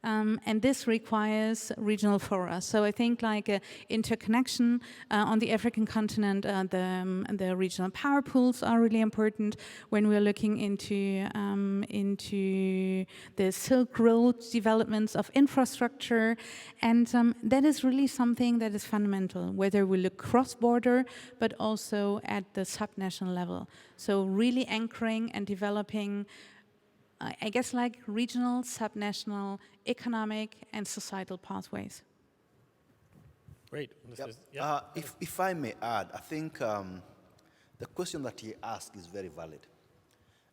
And this requires regional fora. So I think like interconnection on the African continent, the regional power pools are really important when we're looking into the Silk Road developments of infrastructure. And that is really something that is fundamental, whether we look cross-border, but also at the subnational level. So really anchoring and developing I guess like regional, subnational, economic and societal pathways. Great. Yep. If I may add, I think the question that he asked is very valid.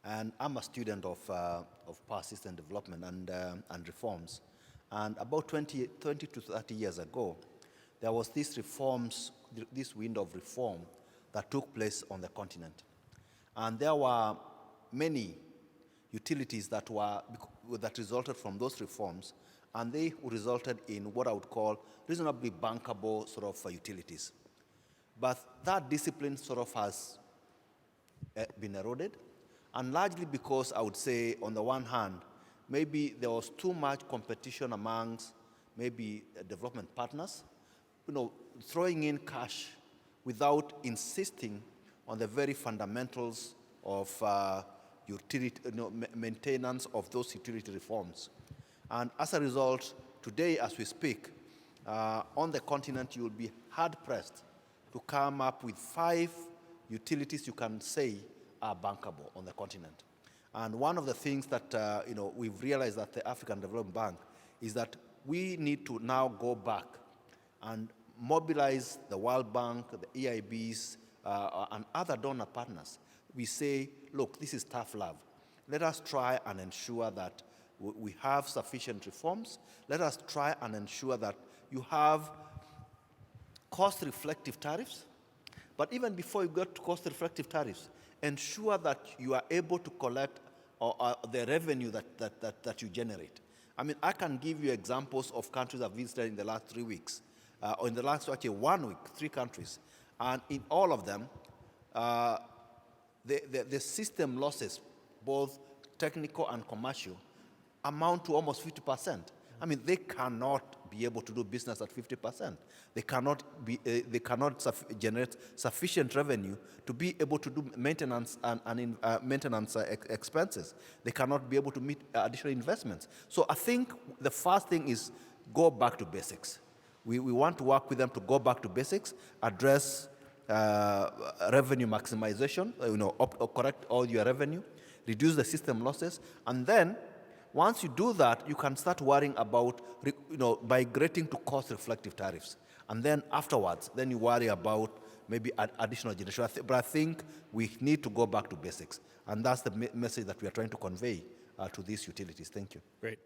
And I'm a student of power system development and reforms. And about 20 to 30 years ago, there was this wind of reform that took place on the continent. And there were many utilities that resulted from those reforms, and they resulted in what I would call reasonably bankable sort of utilities. But that discipline sort of has been eroded, and largely because I would say, on the one hand, maybe there was too much competition amongst maybe development partners, throwing in cash without insisting on the very fundamentals of utility, maintenance of those utility reforms. And as a result, today as we speak, on the continent you will be hard-pressed to come up with 5 utilities you can say are bankable on the continent. And one of the things that we've realized at the African Development Bank is that we need to now go back and mobilize the World Bank, the EIBs, and other donor partners. We say, look, this is tough love. Let us try and ensure that we have sufficient reforms. Let us try and ensure that you have cost-reflective tariffs. But even before you get to cost-reflective tariffs, ensure that you are able to collect the revenue that you generate. I mean, I can give you examples of countries I've visited in the last 3 weeks, or in the last actually 1 week, 3 countries. And in all of them, the system losses, both technical and commercial, amount to almost 50%. I mean, they cannot be able to do business at 50%. They cannot generate sufficient revenue to be able to do maintenance and maintenance expenses. They cannot be able to meet additional investments. So I think the first thing is go back to basics. We want to work with them to go back to basics, address revenue maximization, correct all your revenue, reduce the system losses, and then once you do that, you can start worrying about migrating to cost-reflective tariffs. And then afterwards, then you worry about maybe additional generation. But I think we need to go back to basics. And that's the message that we are trying to convey to these utilities. Thank you. Great.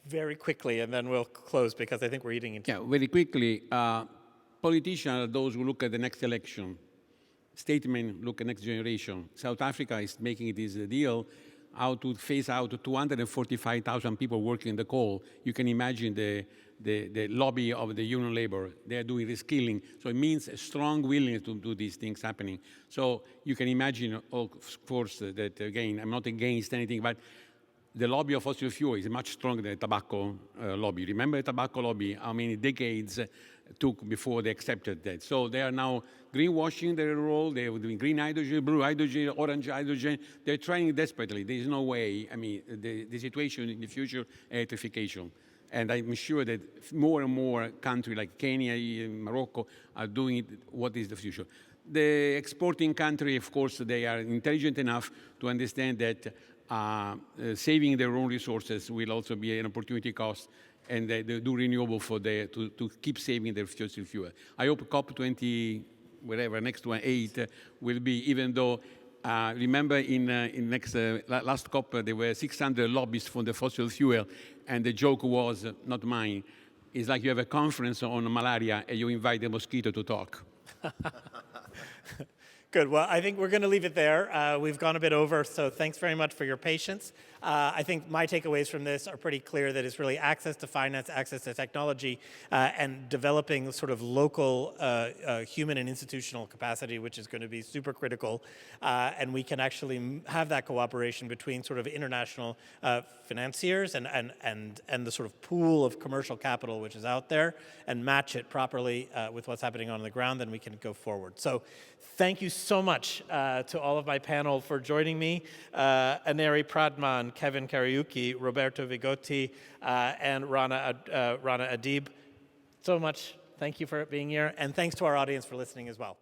Very quickly, and then we'll close because I think we're eating into... Yeah, very quickly. Politicians are those who look at the next election. Statesmen look at next generation. South Africa is making this deal how to phase out 245,000 people working in the coal. You can imagine the lobby of the union labor. They are doing reskilling. So it means a strong willingness to do these things happening. So you can imagine, of course, that again, I'm not against anything, but the lobby of fossil fuel is much stronger than the tobacco lobby. Remember the tobacco lobby, how many decades took before they accepted that. So they are now greenwashing their role. They are doing green hydrogen, blue hydrogen, orange hydrogen. They're trying desperately. There is no way. I mean, the situation in the future, electrification. And I'm sure that more and more countries like Kenya, Morocco are doing it. What is the future? The exporting country, of course, they are intelligent enough to understand that saving their own resources will also be an opportunity cost, and they do renewable to keep saving their fossil fuel. I hope COP20, whatever, next one, 8, will be, even though, remember last COP, there were 600 lobbyists for the fossil fuel, and the joke was, not mine, it's like you have a conference on malaria and you invite the mosquito to talk. Good. Well, I think we're going to leave it there. We've gone a bit over, so thanks very much for your patience. I think my takeaways from this are pretty clear that it's really access to finance, access to technology, and developing sort of local human and institutional capacity, which is going to be super critical. And we can actually have that cooperation between sort of international financiers and the sort of pool of commercial capital which is out there, and match it properly with what's happening on the ground, then we can go forward. So thank you so much to all of my panel for joining me. Aneri Pradman, Kevin Kariuki, Roberto Vigotti, and Rana Adib. So much. Thank you for being here. And thanks to our audience for listening as well.